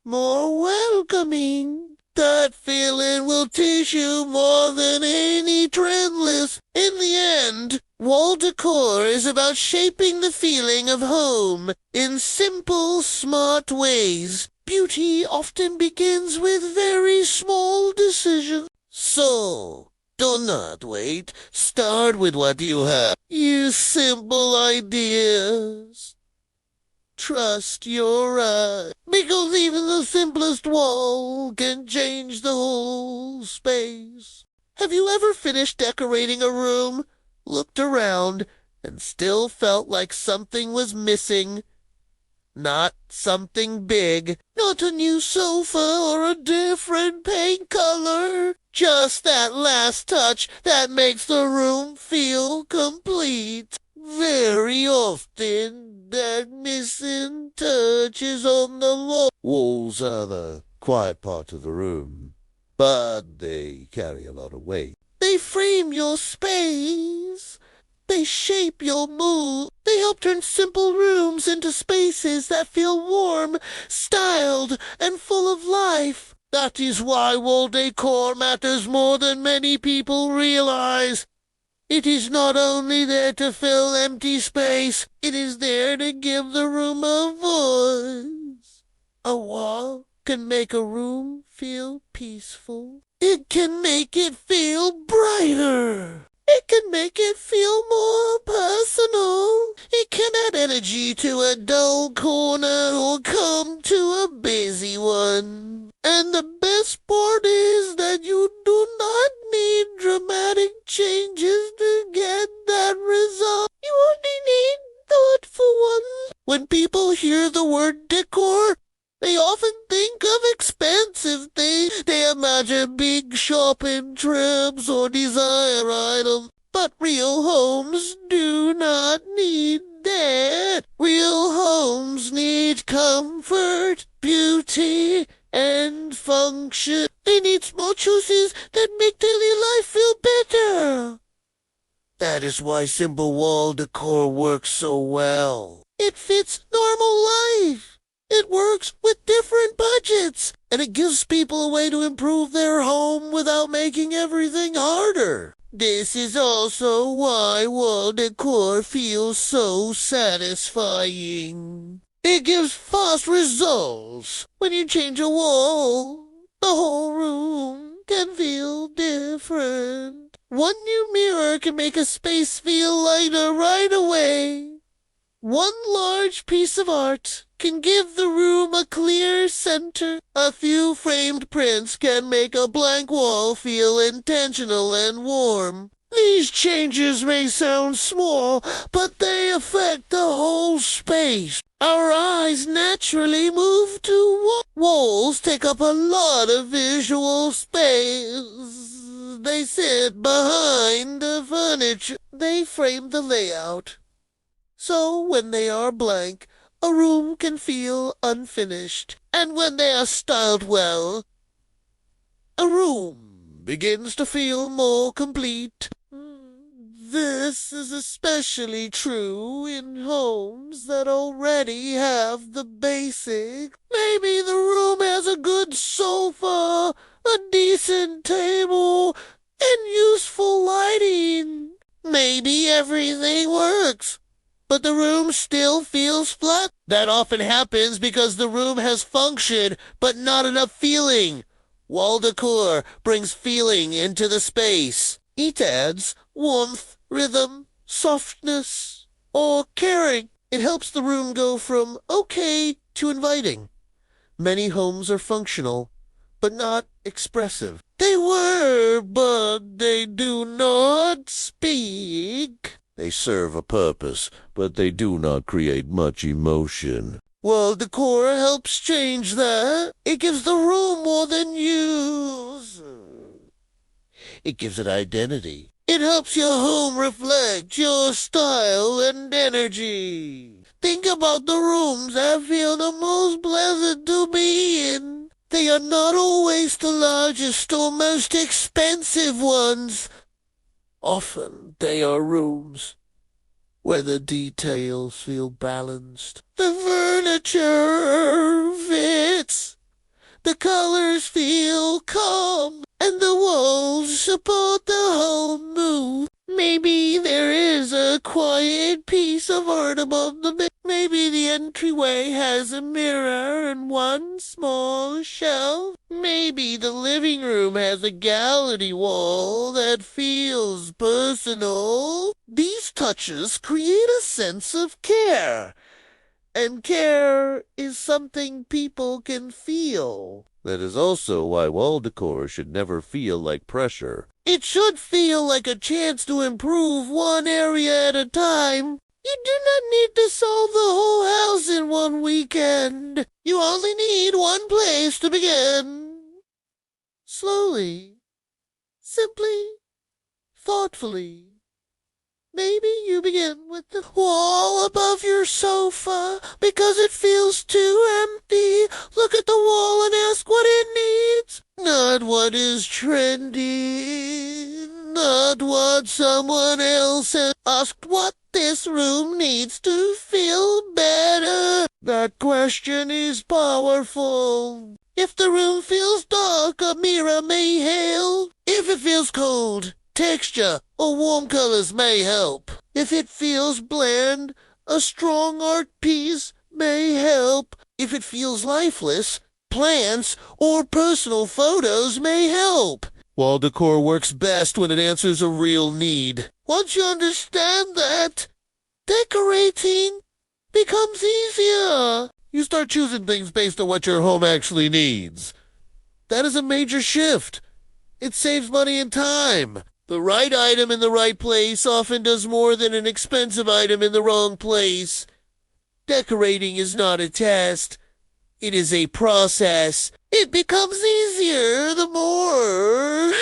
More welcoming? That feeling will teach you more than any trend list. In the end, wall decor is about shaping the feeling of home in simple, smart ways. Beauty often begins with very small decisions. So, do not wait. Start with what you have. Use simple ideas. Trust your eye, because even the simplest wall can change the whole space. Have you ever finished decorating a room, looked around, and still felt like something was missing? Not something big, not a new sofa or a different paint color. Just that last touch that makes the room feel complete. Very often, that missing touch is on the wall. Walls are the quiet part of the room, but they carry a lot of weight. They frame your space. They shape your mood. They help turn simple rooms into spaces that feel warm, styled, and full of life. That is why wall decor matters more than many people realize. It is not only there to fill empty space, it is there to give the room a voice. A wall can make a room feel peaceful. It can make it feel brighter. It can make it feel more personal. It can add energy to a dull corner or come to a busy one. And the best part is that you do not need dramatic changes to get that result. You only need thoughtful ones. When people hear the word decor, they often think of expensive things. They imagine big shopping trips or desire items. But real homes do not need that. Real homes need comfort, beauty, and function. They need small choices that make daily life feel better. That is why simple wall decor works so well. It fits normal life. It works with different budgets, and it gives people a way to improve their home without making everything harder. This is also why wall decor feels so satisfying. It gives fast results. When you change a wall, the whole room can feel different. One new mirror can make a space feel lighter right away. One large piece of art can give the room a clear center. A few framed prints can make a blank wall feel intentional and warm. These changes may sound small, but they affect the whole space. Our eyes naturally move to walls take up a lot of visual space. They sit behind the furniture. They frame the layout. So when they are blank, a room can feel unfinished. And when they are styled well, a room begins to feel more complete. This is especially true in homes that already have the basics. Maybe the room has a good sofa, a decent table, and useful lighting. Maybe everything works, but the room still feels flat. That often happens because the room has function, but not enough feeling. Wall decor brings feeling into the space. It adds warmth, rhythm, softness, or caring. It helps the room go from okay to inviting. Many homes are functional, but not expressive. They were, but they do not speak. They serve a purpose, but they do not create much emotion. Well, decor helps change that. It gives the room more than use. It gives it identity. It helps your home reflect your style and energy. Think about the rooms that feel the most pleasant to be in. They are not always the largest or most expensive ones. Often they are rooms where the details feel balanced. The furniture fits. The colors feel calm. And the walls support the whole move. Maybe there is a quiet piece of art above the bed. Maybe the entryway has a mirror and one small shelf. Maybe the living room has a gallery wall that feels personal. These touches create a sense of care. And care is something people can feel. That is also why wall decor should never feel like pressure. It should feel like a chance to improve one area at a time. You do not need to solve the whole house in one weekend. You only need one place to begin. Slowly, simply, thoughtfully. Maybe you begin with the wall above your sofa because it feels too empty. Look at the wall and ask what it needs. Not what is trendy. Not what someone else has asked. What this room needs to feel better. That question is powerful. If the room feels dark, a mirror may hail. If it feels cold, texture or warm colors may help. If it feels bland, a strong art piece may help. If it feels lifeless, plants or personal photos may help. Wall decor works best when it answers a real need. Once you understand that, decorating becomes easier. You start choosing things based on what your home actually needs. That is a major shift. It saves money and time. The right item in the right place often does more than an expensive item in the wrong place. Decorating is not a test. It is a process. It becomes easier the more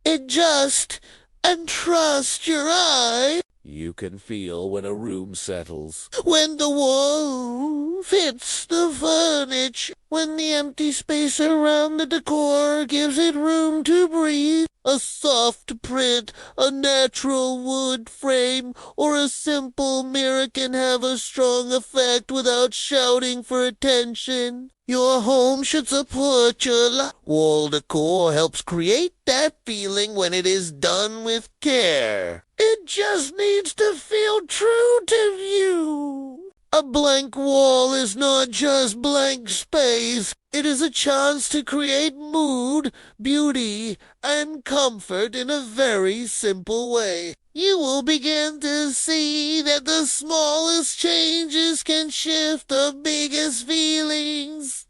adjust and trust your eye. You can feel when a room settles. When the wall fits the furniture. When the empty space around the decor gives it room to breathe. A soft print, a natural wood frame, or a simple mirror can have a strong effect without shouting for attention. Your home should support your life. Wall decor helps create that feeling when it is done with care. It just needs to feel true to you. A blank wall is not just blank space. It is a chance to create mood, beauty, and comfort in a very simple way. you will begin to see that the smallest changes can shift the biggest feelings.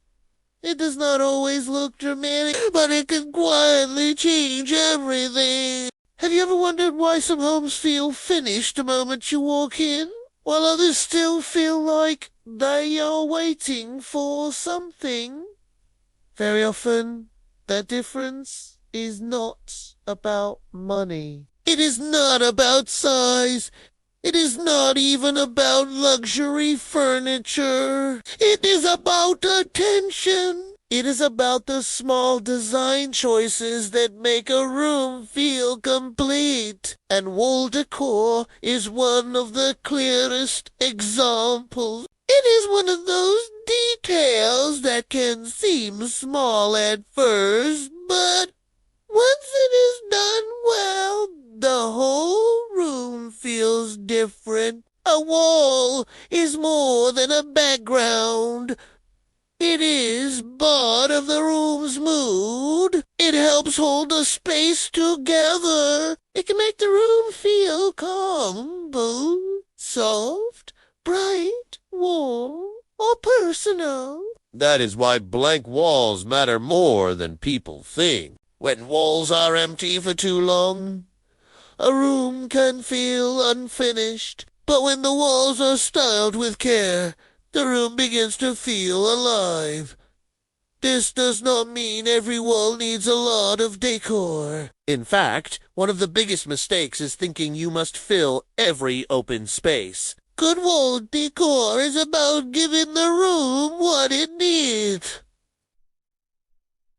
It does not always look dramatic, but it can quietly change everything. Have you ever wondered why some homes feel finished the moment you walk in, while others still feel like they are waiting for something? Very often, that difference is not about money. It is not about size. It is not even about luxury furniture. It is about attention. It is about the small design choices that make a room feel complete. And wall decor is one of the clearest examples. It is one of those details that can seem small at first, but once it is done well, the whole room feels different. A wall is more than a background. It is part of the room's mood. It helps hold the space together. It can make the room feel calm, bold, soft, bright, warm, or personal. That is why blank walls matter more than people think. When walls are empty for too long, a room can feel unfinished. But when the walls are styled with care, the room begins to feel alive. This does not mean every wall needs a lot of decor. In fact, one of the biggest mistakes is thinking you must fill every open space. Good wall decor is about giving the room what it needs.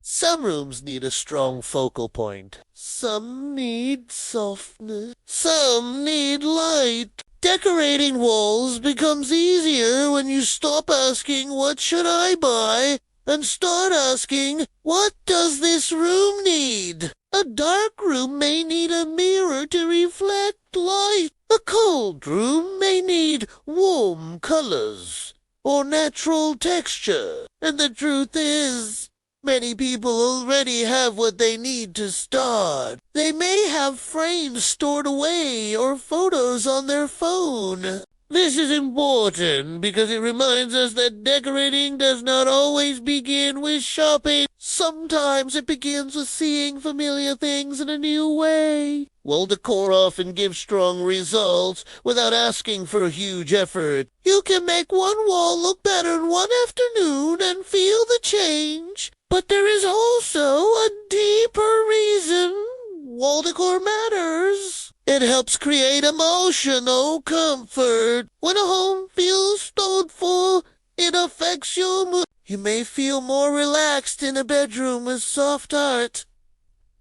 Some rooms need a strong focal point. Some need softness. Some need light. Decorating walls becomes easier when you stop asking, "What should I buy?" and start asking, "What does this room need?" A dark room may need a mirror to reflect light. A cold room may need warm colors or natural texture. And the truth is, many people already have what they need to start. They may have frames stored away or photos on their phone. This is important because it reminds us that decorating does not always begin with shopping. Sometimes it begins with seeing familiar things in a new way. Wall decor often gives strong results without asking for a huge effort. You can make one wall look better in one afternoon and feel the change. But there is also a deeper reason wall decor matters. It helps create emotional comfort. When a home feels thoughtful, it affects your mood. You may feel more relaxed in a bedroom with soft art.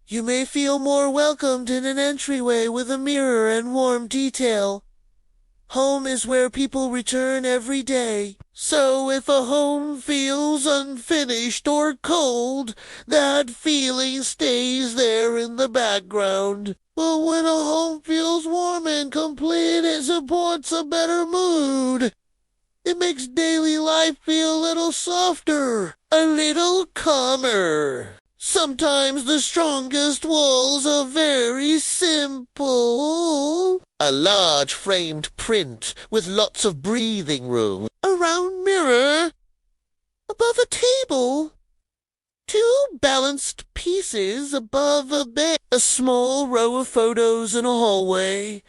You may feel more welcomed in an entryway with a mirror and warm detail. Home is where people return every day. So if a home feels unfinished or cold, that feeling stays there in the background. But when a home feels warm and complete, it supports a better mood. It makes daily life feel a little softer, a little calmer. Sometimes the strongest walls are very simple. A large framed print with lots of breathing room. A round mirror above a table. Two balanced pieces above a bed. A small row of photos in a hallway.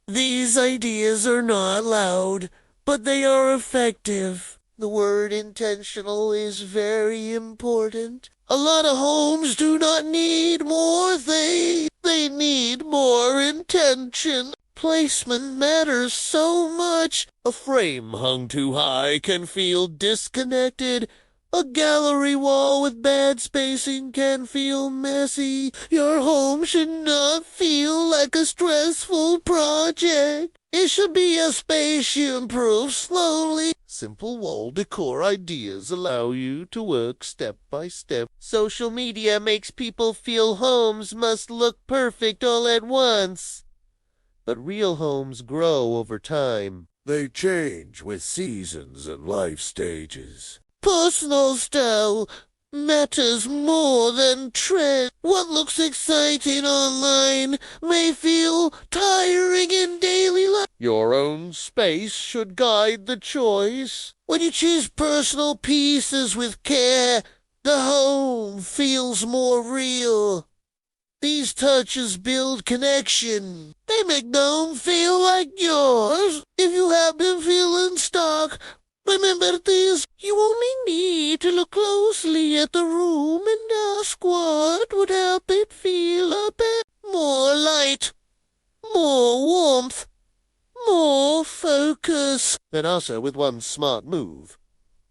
These ideas are not loud, but they are effective. The word intentional is very important. A lot of homes do not need more things. They need more intention. Placement matters so much. A frame hung too high can feel disconnected. A gallery wall with bad spacing can feel messy. Your home should not feel like a stressful project. It should be a space you improve slowly. Simple wall decor ideas allow you to work step by step. Social media makes people feel homes must look perfect all at once. But real homes grow over time. They change with seasons and life stages. Personal style matters more than trend. What looks exciting online may feel tiring in daily life. Your own space should guide the choice. When you choose personal pieces with care, the home feels more real. These touches build connection. They make the home feel like yours. If you have been feeling stuck, remember this. You only need to look closely at the room and ask what would help it feel a bit more light, more warmth, more focus. Then also with one smart move.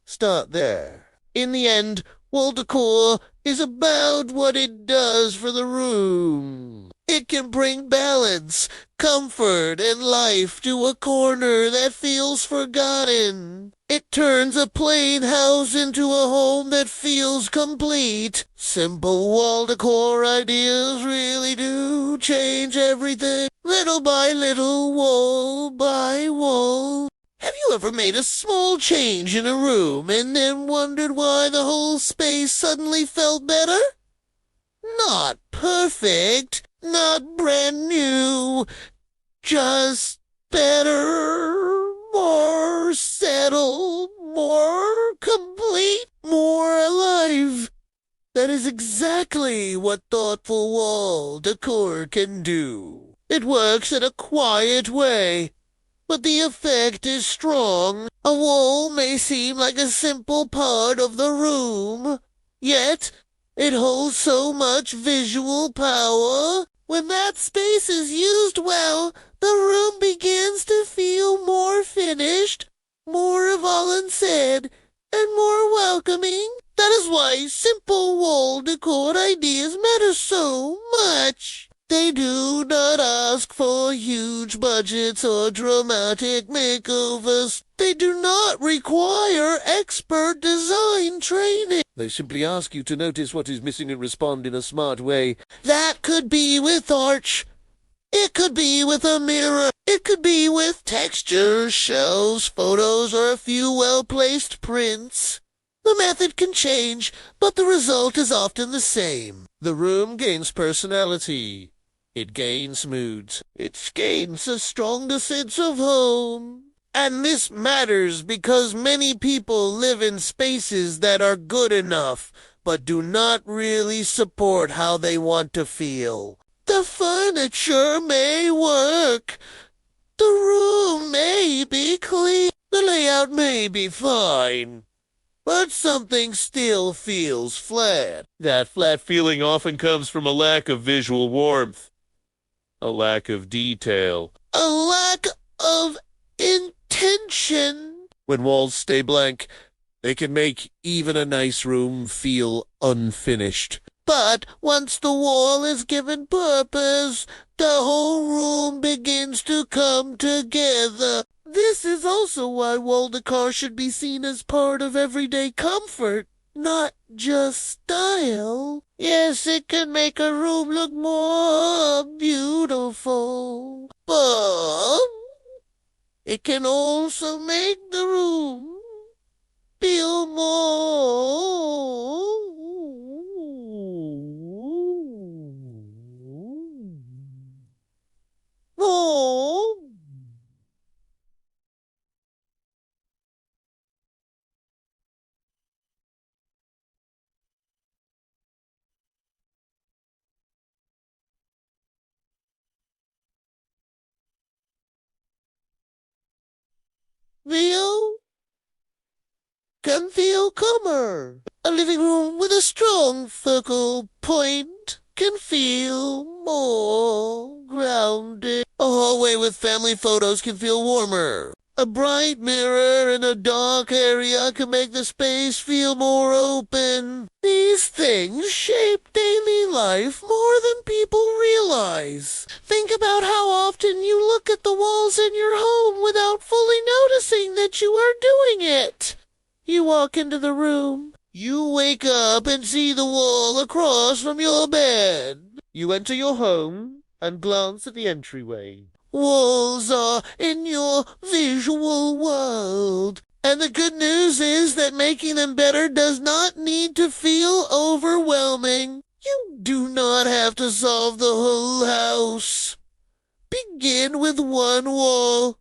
Start there. In the end, wall decor is about what it does for the room. It can bring balance, comfort, and life to a corner that feels forgotten. It turns a plain house into a home that feels complete. Simple wall decor ideas really do change everything. Little by little, wall by wall. Have you ever made a small change in a room and then wondered why the whole space suddenly felt better? Not perfect, not brand new, just better, more settled, more complete, more alive. That is exactly what thoughtful wall decor can do. It works in a quiet way, but the effect is strong. A wall may seem like a simple part of the room, yet it holds so much visual power. When that space is used well, the room begins to feel more finished, more volunteered, and more welcoming. That is why simple wall decor ideas matter so much. They do not ask for huge budgets or dramatic makeovers. They do not require expert design training. They simply ask you to notice what is missing and respond in a smart way. That could be with arch. It could be with a mirror. It could be with textures, shelves, photos, or a few well-placed prints. The method can change, but the result is often the same. The room gains personality. It gains moods. It gains a stronger sense of home. And this matters because many people live in spaces that are good enough, but do not really support how they want to feel. The furniture may work. The room may be clean. The layout may be fine. But something still feels flat. That flat feeling often comes from a lack of visual warmth. A lack of detail. A lack of intention. When walls stay blank, they can make even a nice room feel unfinished. But once the wall is given purpose, the whole room begins to come together. This is also why wall decor should be seen as part of everyday comfort, not just style. Yes, it can make a room look more beautiful, but it can also make the room feel more home. Feel can feel calmer. A living room with a strong focal point can feel more grounded. A hallway with family photos can feel warmer. A bright mirror in a dark area can make the space feel more open. These things shape daily life more than people realize. Think about how often you look at the walls in your home without fully noticing that you are doing it. You walk into the room. You wake up and see the wall across from your bed. You enter your home and glance at the entryway. Walls are in your visual world. And the good news is that making them better does not need to feel overwhelming. You do not have to solve the whole house. Begin with one wall.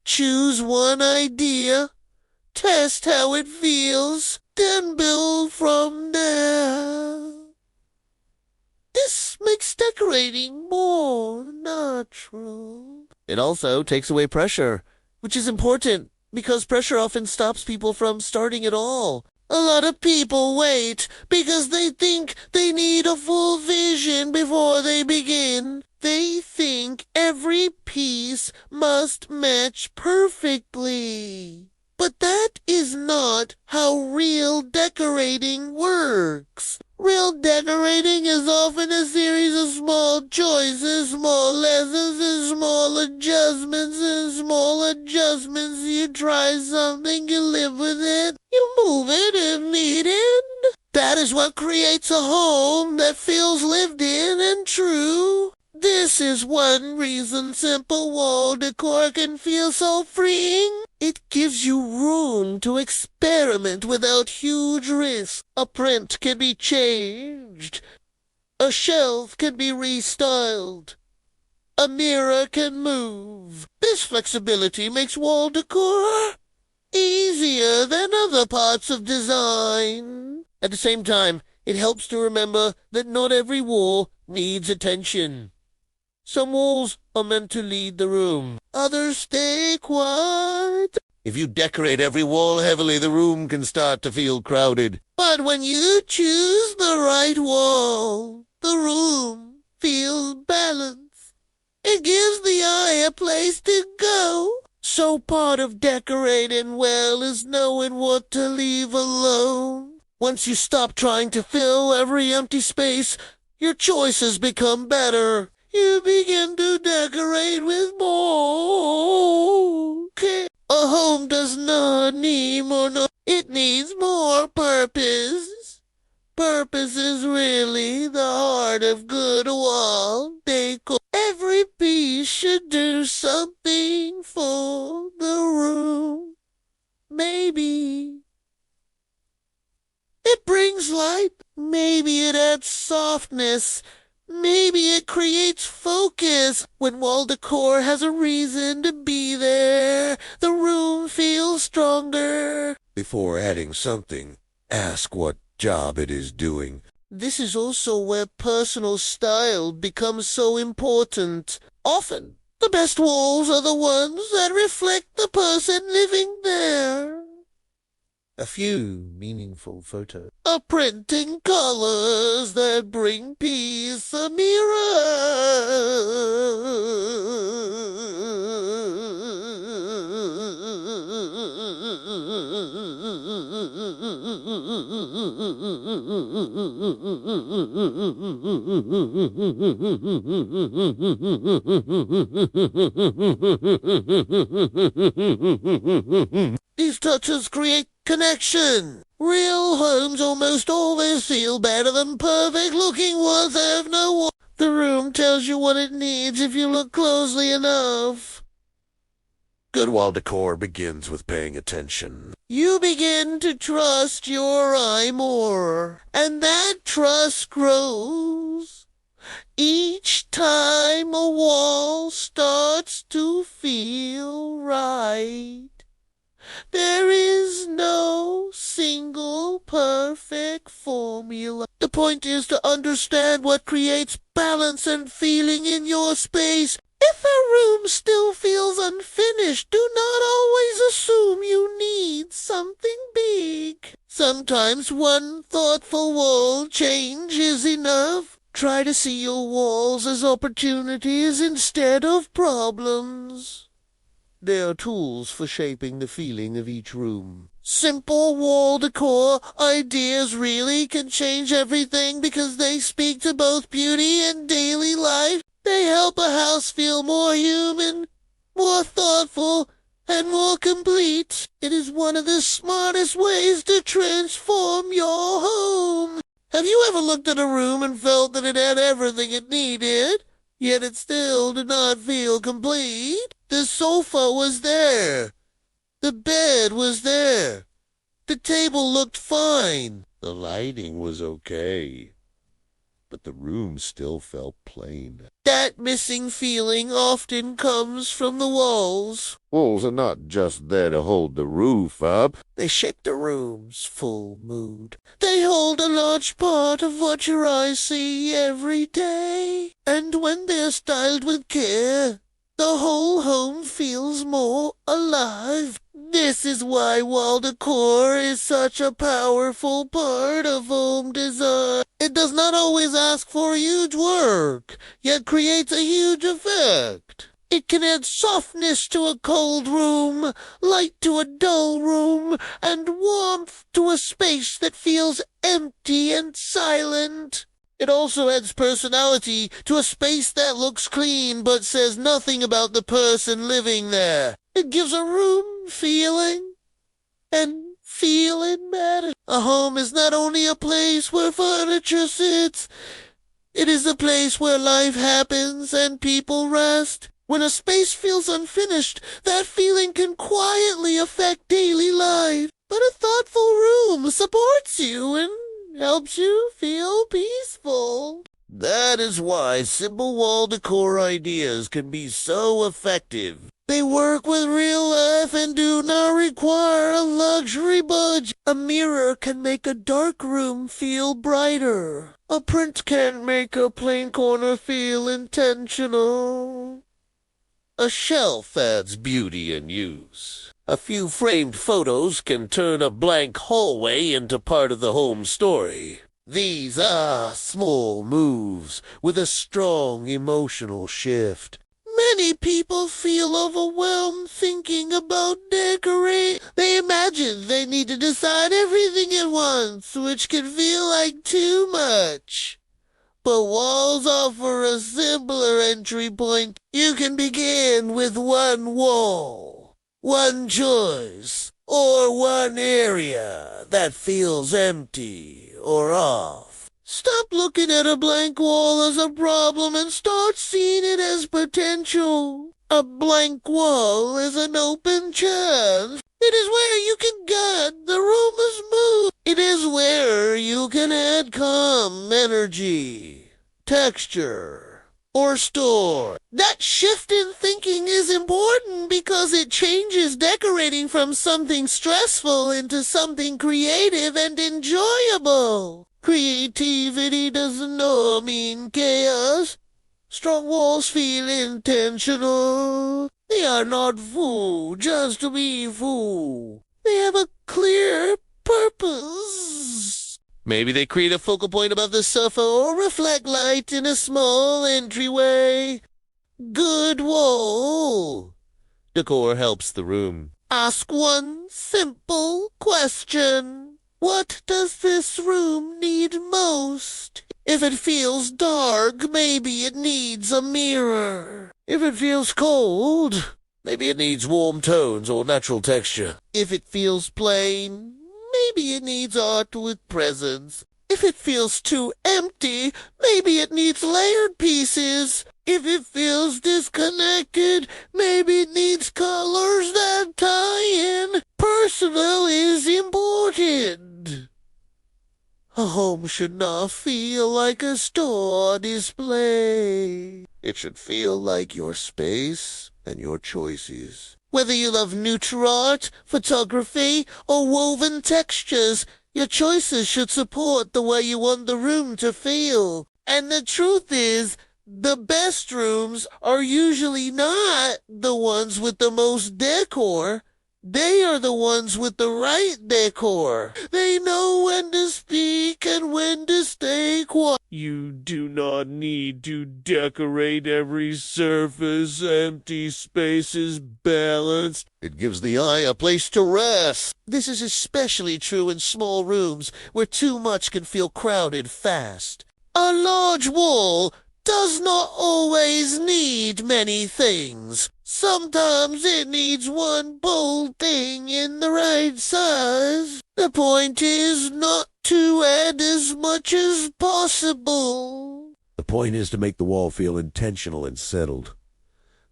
Choose one idea. Test how it feels. Then build from there. This makes decorating more natural. It also takes away pressure, which is important because pressure often stops people from starting at all. A lot of people wait because they think they need a full vision before they begin. They think every piece must match perfectly. But that is not how real decorating works. Real decorating is often a series of small choices, small lessons, and small adjustments, You try something, you live with it, you move it if needed. That is what creates a home that feels lived in and true. This is one reason simple wall decor can feel so freeing. It gives you room to experiment without huge risk. A print can be changed. A shelf can be restyled. A mirror can move. This flexibility makes wall decor easier than other parts of design. At the same time, it helps to remember that not every wall needs attention. Some walls are meant to lead the room. Others stay quiet. If you decorate every wall heavily, the room can start to feel crowded. But when you choose the right wall, the room feels balanced. It gives the eye a place to go. So part of decorating well is knowing what to leave alone. Once you stop trying to fill every empty space, your choices become better. You begin to decorate with more care. A home does not need more, it needs more purpose. Purpose is really the heart of good wall decor. Every piece should do something for the room. Maybe it brings light. Maybe it adds softness. Maybe it creates focus. When wall decor has a reason to be there, the room feels stronger. Before adding something, ask what job it is doing. This is also where personal style becomes so important. Often, the best walls are the ones that reflect the person living there. A few meaningful photos. A print in colors that bring peace. A These touches create connection. Real homes almost always feel better than perfect-looking ones that have no wall. The room tells you what it needs if you look closely enough. Good wall decor begins with paying attention. You begin to trust your eye more, and that trust grows. Each time a wall starts to feel right. There is no single perfect formula. The point is to understand what creates balance and feeling in your space. If a room still feels unfinished, do not always assume you need something big. Sometimes one thoughtful wall change is enough. Try to see your walls as opportunities instead of problems. They are tools for shaping the feeling of each room. Simple wall decor ideas really can change everything because they speak to both beauty and daily life. They help a house feel more human, more thoughtful, and more complete. It is one of the smartest ways to transform your home. Have you ever looked at a room and felt that it had everything it needed, yet it still did not feel complete? The sofa was there. The bed was there. The table looked fine. The lighting was okay, but the room still felt plain. That missing feeling often comes from the walls. Walls are not just there to hold the roof up. They shape the room's full mood. They hold a large part of what your eyes see every day. And when they're styled with care, the whole home feels more alive. This is why wall decor is such a powerful part of home design. It does not always ask for huge work, yet creates a huge effect. It can add softness to a cold room, light to a dull room, and warmth to a space that feels empty and silent. It also adds personality to a space that looks clean but says nothing about the person living there. It gives a room feeling, and feeling matters. A home is not only a place where furniture sits, it is a place where life happens and people rest. When a space feels unfinished, that feeling can quietly affect daily life. But a thoughtful room supports you and helps you feel peaceful. That is why simple wall decor ideas can be so effective. They work with real life and do not require a luxury budget. A mirror can make a dark room feel brighter. A print can make a plain corner feel intentional. A shelf adds beauty and use. A few framed photos can turn a blank hallway into part of the home story. These are small moves with a strong emotional shift. Many people feel overwhelmed thinking about decorating. They imagine they need to decide everything at once, which can feel like too much. But walls offer a simpler entry point. You can begin with one wall, one choice, or one area that feels empty or off. Stop looking at a blank wall as a problem and start seeing it as potential. A blank wall is an open chance. It is where you can guide the room's mood. It is where you can add calm energy, texture, or store. That shift in thinking is important because it changes decorating from something stressful into something creative and enjoyable. Creativity doesn't all mean chaos. Strong walls feel intentional. They are not full just to be full. They have a clear purpose. Maybe they create a focal point above the sofa or reflect light in a small entryway. Good wall decor helps the room. Ask one simple question. What does this room need most? If it feels dark, maybe it needs a mirror. If it feels cold, maybe it needs warm tones or natural texture. If it feels plain, maybe it needs art with presence. If it feels too empty, maybe it needs layered pieces. If it feels disconnected, maybe it needs colors that tie in. Personal is important. A home should not feel like a store display. It should feel like your space and your choices. Whether you love neutral art, photography, or woven textures, your choices should support the way you want the room to feel. And the truth is, the best rooms are usually not the ones with the most decor. They are the ones with the right decor. They know when to speak and when to stay quiet. You do not need to decorate every surface. Empty space is balanced. It gives the eye a place to rest. This is especially true in small rooms where too much can feel crowded fast. A large wall does not always need many things. Sometimes it needs one bold thing in the right size. The point is not to add as much as possible. The point is to make the wall feel intentional and settled.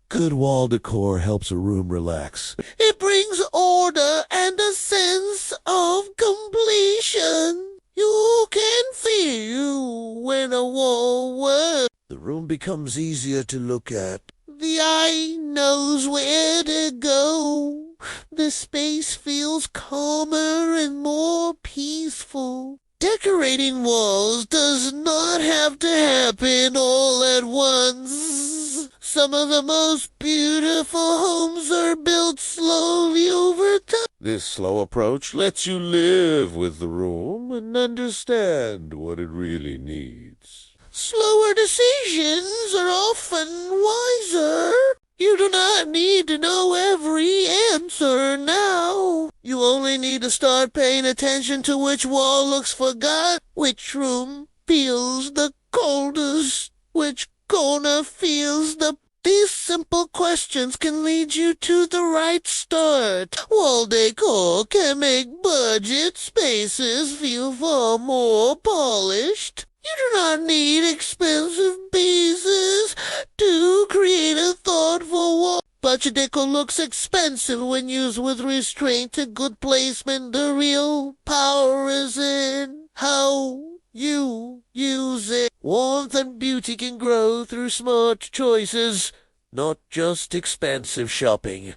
Good wall decor helps a room relax. It brings order order and a sense of completion. You can feel when a wall works. The room becomes easier to look at. The eye knows where to go. The space feels calmer and more peaceful. Decorating walls does not have to happen all at once. Some of the most beautiful homes are built slowly over time. This slow approach lets you live with the room and understand what it really needs. Slower decisions are often wiser. You do not need to know every answer now. You only need to start paying attention to which wall looks forgot, which room feels the coldest, which corner feels the... These simple questions can lead you to the right start. Wall decor can make budget spaces feel far more polished. You do not need expensive pieces to create a thoughtful wall. Budget decor looks expensive when used with restraint and good placement. The real power is in how you use it. Warmth and beauty can grow through smart choices, not just expensive shopping.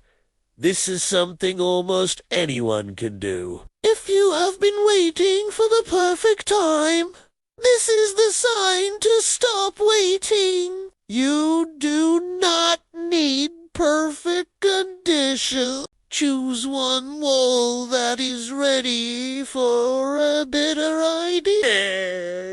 This is something almost anyone can do. If you have been waiting for the perfect time, this is the sign to stop waiting. You do not need perfect condition. Choose one wall that is ready for a better idea.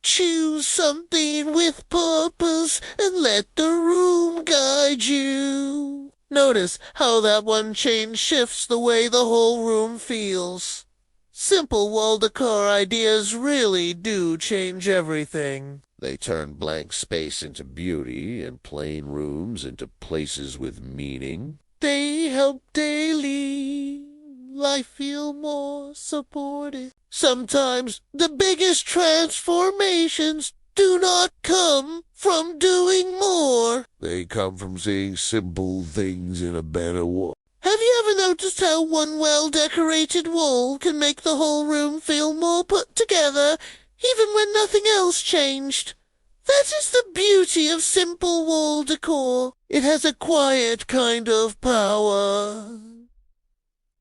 Choose something with purpose and let the room guide you. Notice how that one change shifts the way the whole room feels. Simple wall decor ideas really do change everything. They turn blank space into beauty and plain rooms into places with meaning. They help daily life feel more supported. Sometimes the biggest transformations do not come from doing more. They come from seeing simple things in a better way. Have you ever noticed how one well-decorated wall can make the whole room feel more put together, even when nothing else changed? That is the beauty of simple wall decor. It has a quiet kind of power.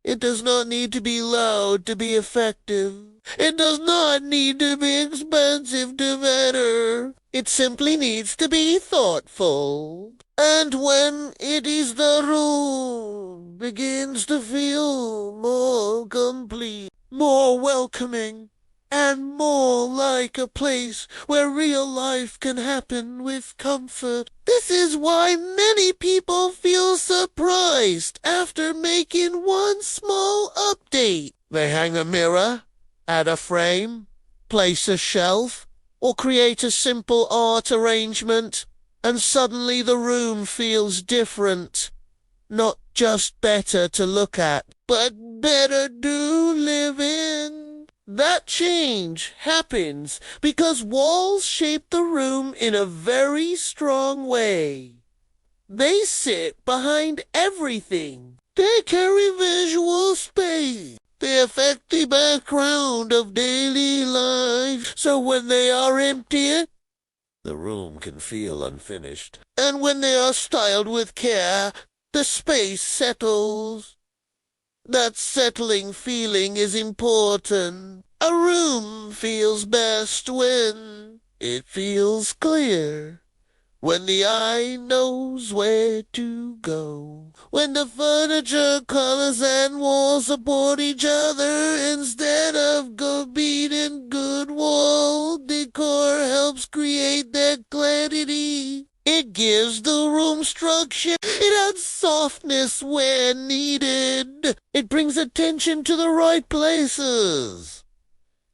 It does not need to be loud to be effective. It does not need to be expensive to matter. It simply needs to be thoughtful. And when it is, the room begins to feel more complete, more welcoming, and more like a place where real life can happen with comfort. This is why many people feel surprised after making one small update. They hang a mirror, add a frame, place a shelf, or create a simple art arrangement, and suddenly the room feels different. Not just better to look at, but better to live in. That change happens because walls shape the room in a very strong way. They sit behind everything. They carry visual space. They affect the background of daily life. So when they are empty, the room can feel unfinished. And when they are styled with care, the space settles. That settling feeling is important. A room feels best when it feels clear. When the eye knows where to go. When the furniture, colors, and walls support each other instead of beating good wall decor helps create that clarity. It gives the room structure. It adds softness where needed. It brings attention to the right places.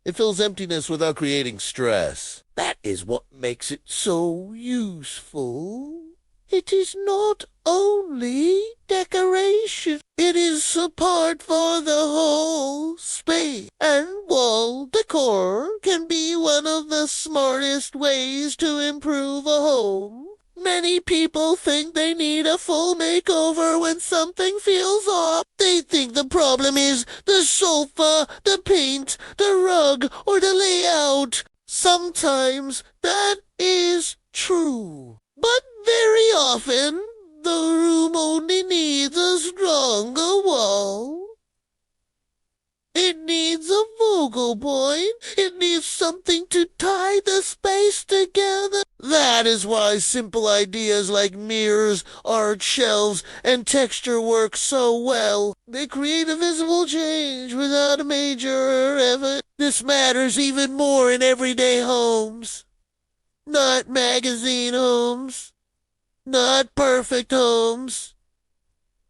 It fills emptiness without creating stress. That is what makes it so useful. It is not only decoration. It is support for the whole space. And wall decor can be one of the smartest ways to improve a home. Many people think they need a full makeover when something feels off. They think the problem is the sofa, the paint, the rug, or the layout. Sometimes that is true. But very often, the room only needs a stronger wall. It needs a focal point. It needs something to tie the space together. That is why simple ideas like mirrors, art shelves, and texture work so well. They create a visible change without a major effort. This matters even more in everyday homes. Not magazine homes. Not perfect homes.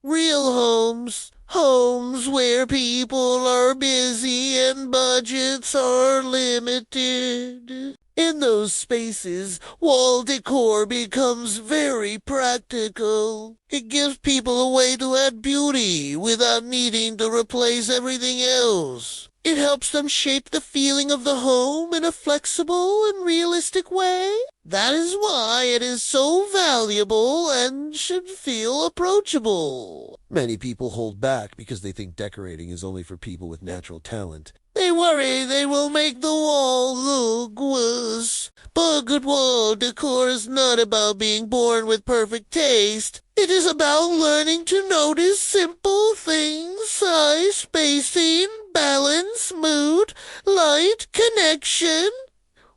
Real homes. Homes where people are busy and budgets are limited. In those spaces, wall decor becomes very practical. It gives people a way to add beauty without needing to replace everything else. It helps them shape the feeling of the home in a flexible and realistic way. That is why it is so valuable and should feel approachable. Many people hold back because they think decorating is only for people with natural talent. They worry they will make the wall look worse. But good wall decor is not about being born with perfect taste. It is about learning to notice simple things: size, spacing, balance, mood, light, connection.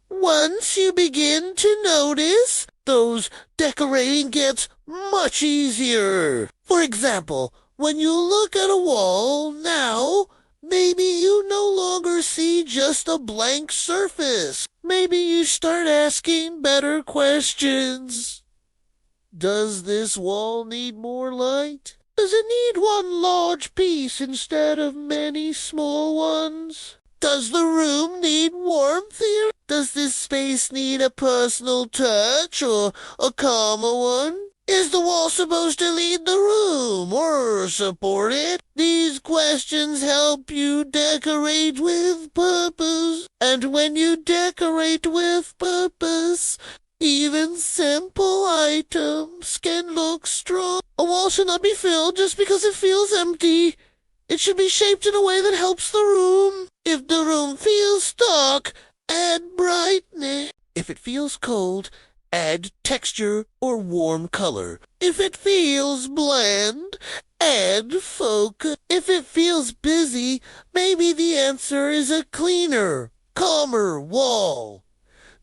Once you begin to notice, those decorating gets much easier. For example, when you look at a wall now, maybe you no longer see just a blank surface. Maybe you start asking better questions. Does this wall need more light? Does it need one large piece instead of many small ones? Does the room need warmth here? Does this space need a personal touch or a calmer one? Is the wall supposed to lead the room or support it? These questions help you decorate with purpose. And when you decorate with purpose, even simple items can look strong. A wall should not be filled just because it feels empty. It should be shaped in a way that helps the room. If the room feels dark, add brightness. If it feels cold, add texture or warm color. If it feels bland, add focus. If it feels busy, maybe the answer is a cleaner, calmer wall.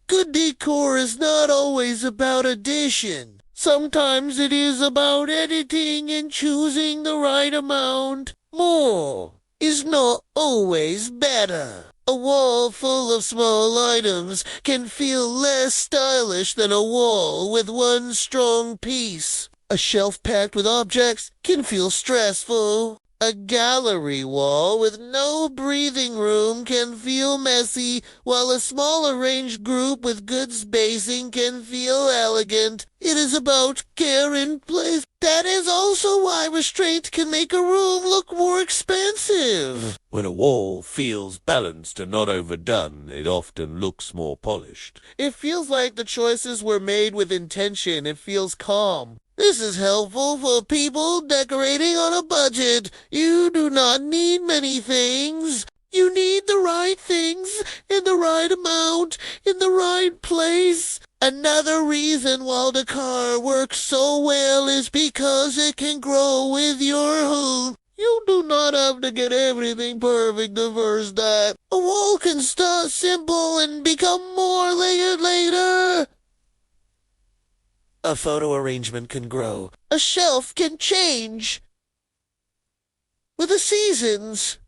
Good decor is not always about addition. Sometimes it is about editing and choosing the right amount. More is not always better. A wall full of small items can feel less stylish than a wall with one strong piece. A shelf packed with objects can feel stressful. A gallery wall with no breathing room can feel messy, while a small arranged group with good spacing can feel elegant. It is about care in place. That is also why restraint can make a room look more expansive. When a wall feels balanced and not overdone, it often looks more polished. It feels like the choices were made with intention. It feels calm. This is helpful for people decorating on a budget. You do not need many things. You need the right things in the right amount, in the right place. Another reason wall decor works so well is because it can grow with your home. You do not have to get everything perfect the first time. A wall can start simple and become more layered later. A photo arrangement can grow. A shelf can change with the seasons.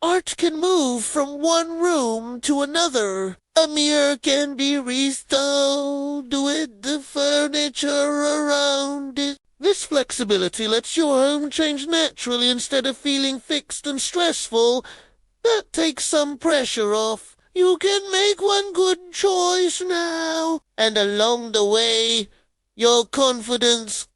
Art can move from one room to another. A mirror can be restored with the furniture around it. This flexibility lets your home change naturally instead of feeling fixed and stressful. That takes some pressure off. You can make one good choice now. And along the way, your confidence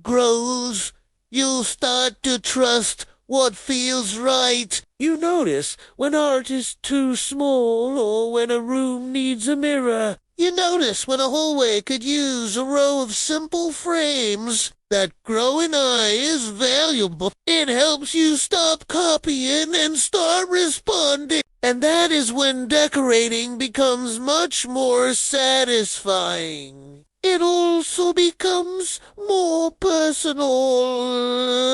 grows. You'll start to trust what feels right. You notice when art is too small or when a room needs a mirror. You notice when a hallway could use a row of simple frames. That growing eye is valuable. It helps you stop copying and start responding. And that is when decorating becomes much more satisfying. It also becomes more personal.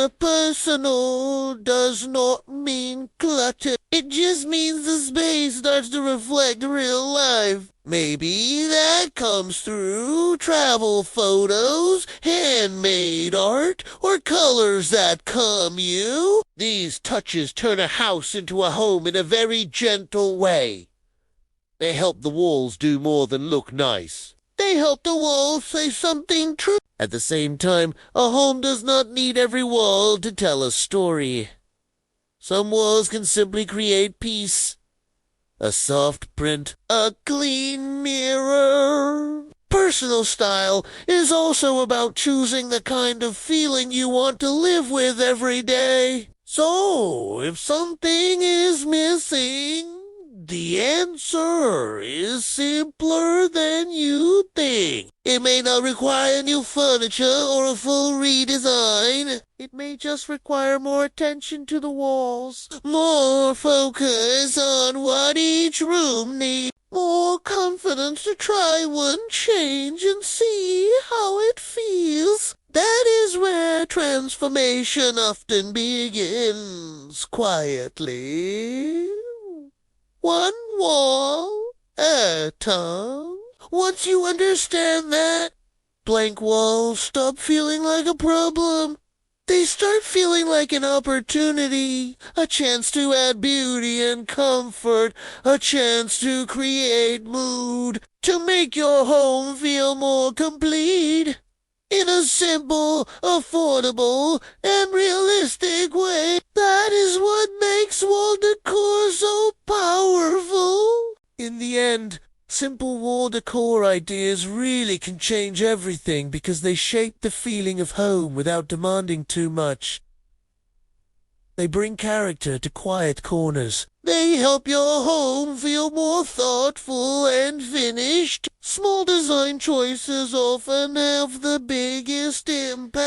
Personal does not mean clutter. It just means the space starts to reflect real life. Maybe that comes through travel photos, handmade art, or colors that calm you. These touches turn a house into a home in a very gentle way. They help the walls do more than look nice. They help the walls say something true. At the same time, a home does not need every wall to tell a story. Some walls can simply create peace. A soft print, a clean mirror. Personal style is also about choosing the kind of feeling you want to live with every day. So, if something is missing, the answer is simpler than you think. It may not require new furniture or a full redesign. It may just require more attention to the walls, more focus on what each room needs, more confidence to try one change and see how it feels. That is where transformation often begins, quietly. One wall at a time. Once you understand that, blank walls stop feeling like a problem. They start feeling like an opportunity, a chance to add beauty and comfort, a chance to create mood, to make your home feel more complete. In a simple, affordable, and realistic way. That is what makes wall decor so powerful. In the end, simple wall decor ideas really can change everything because they shape the feeling of home without demanding too much. They bring character to quiet corners. They help your home feel more thoughtful and finished. Small design choices often have the biggest impact.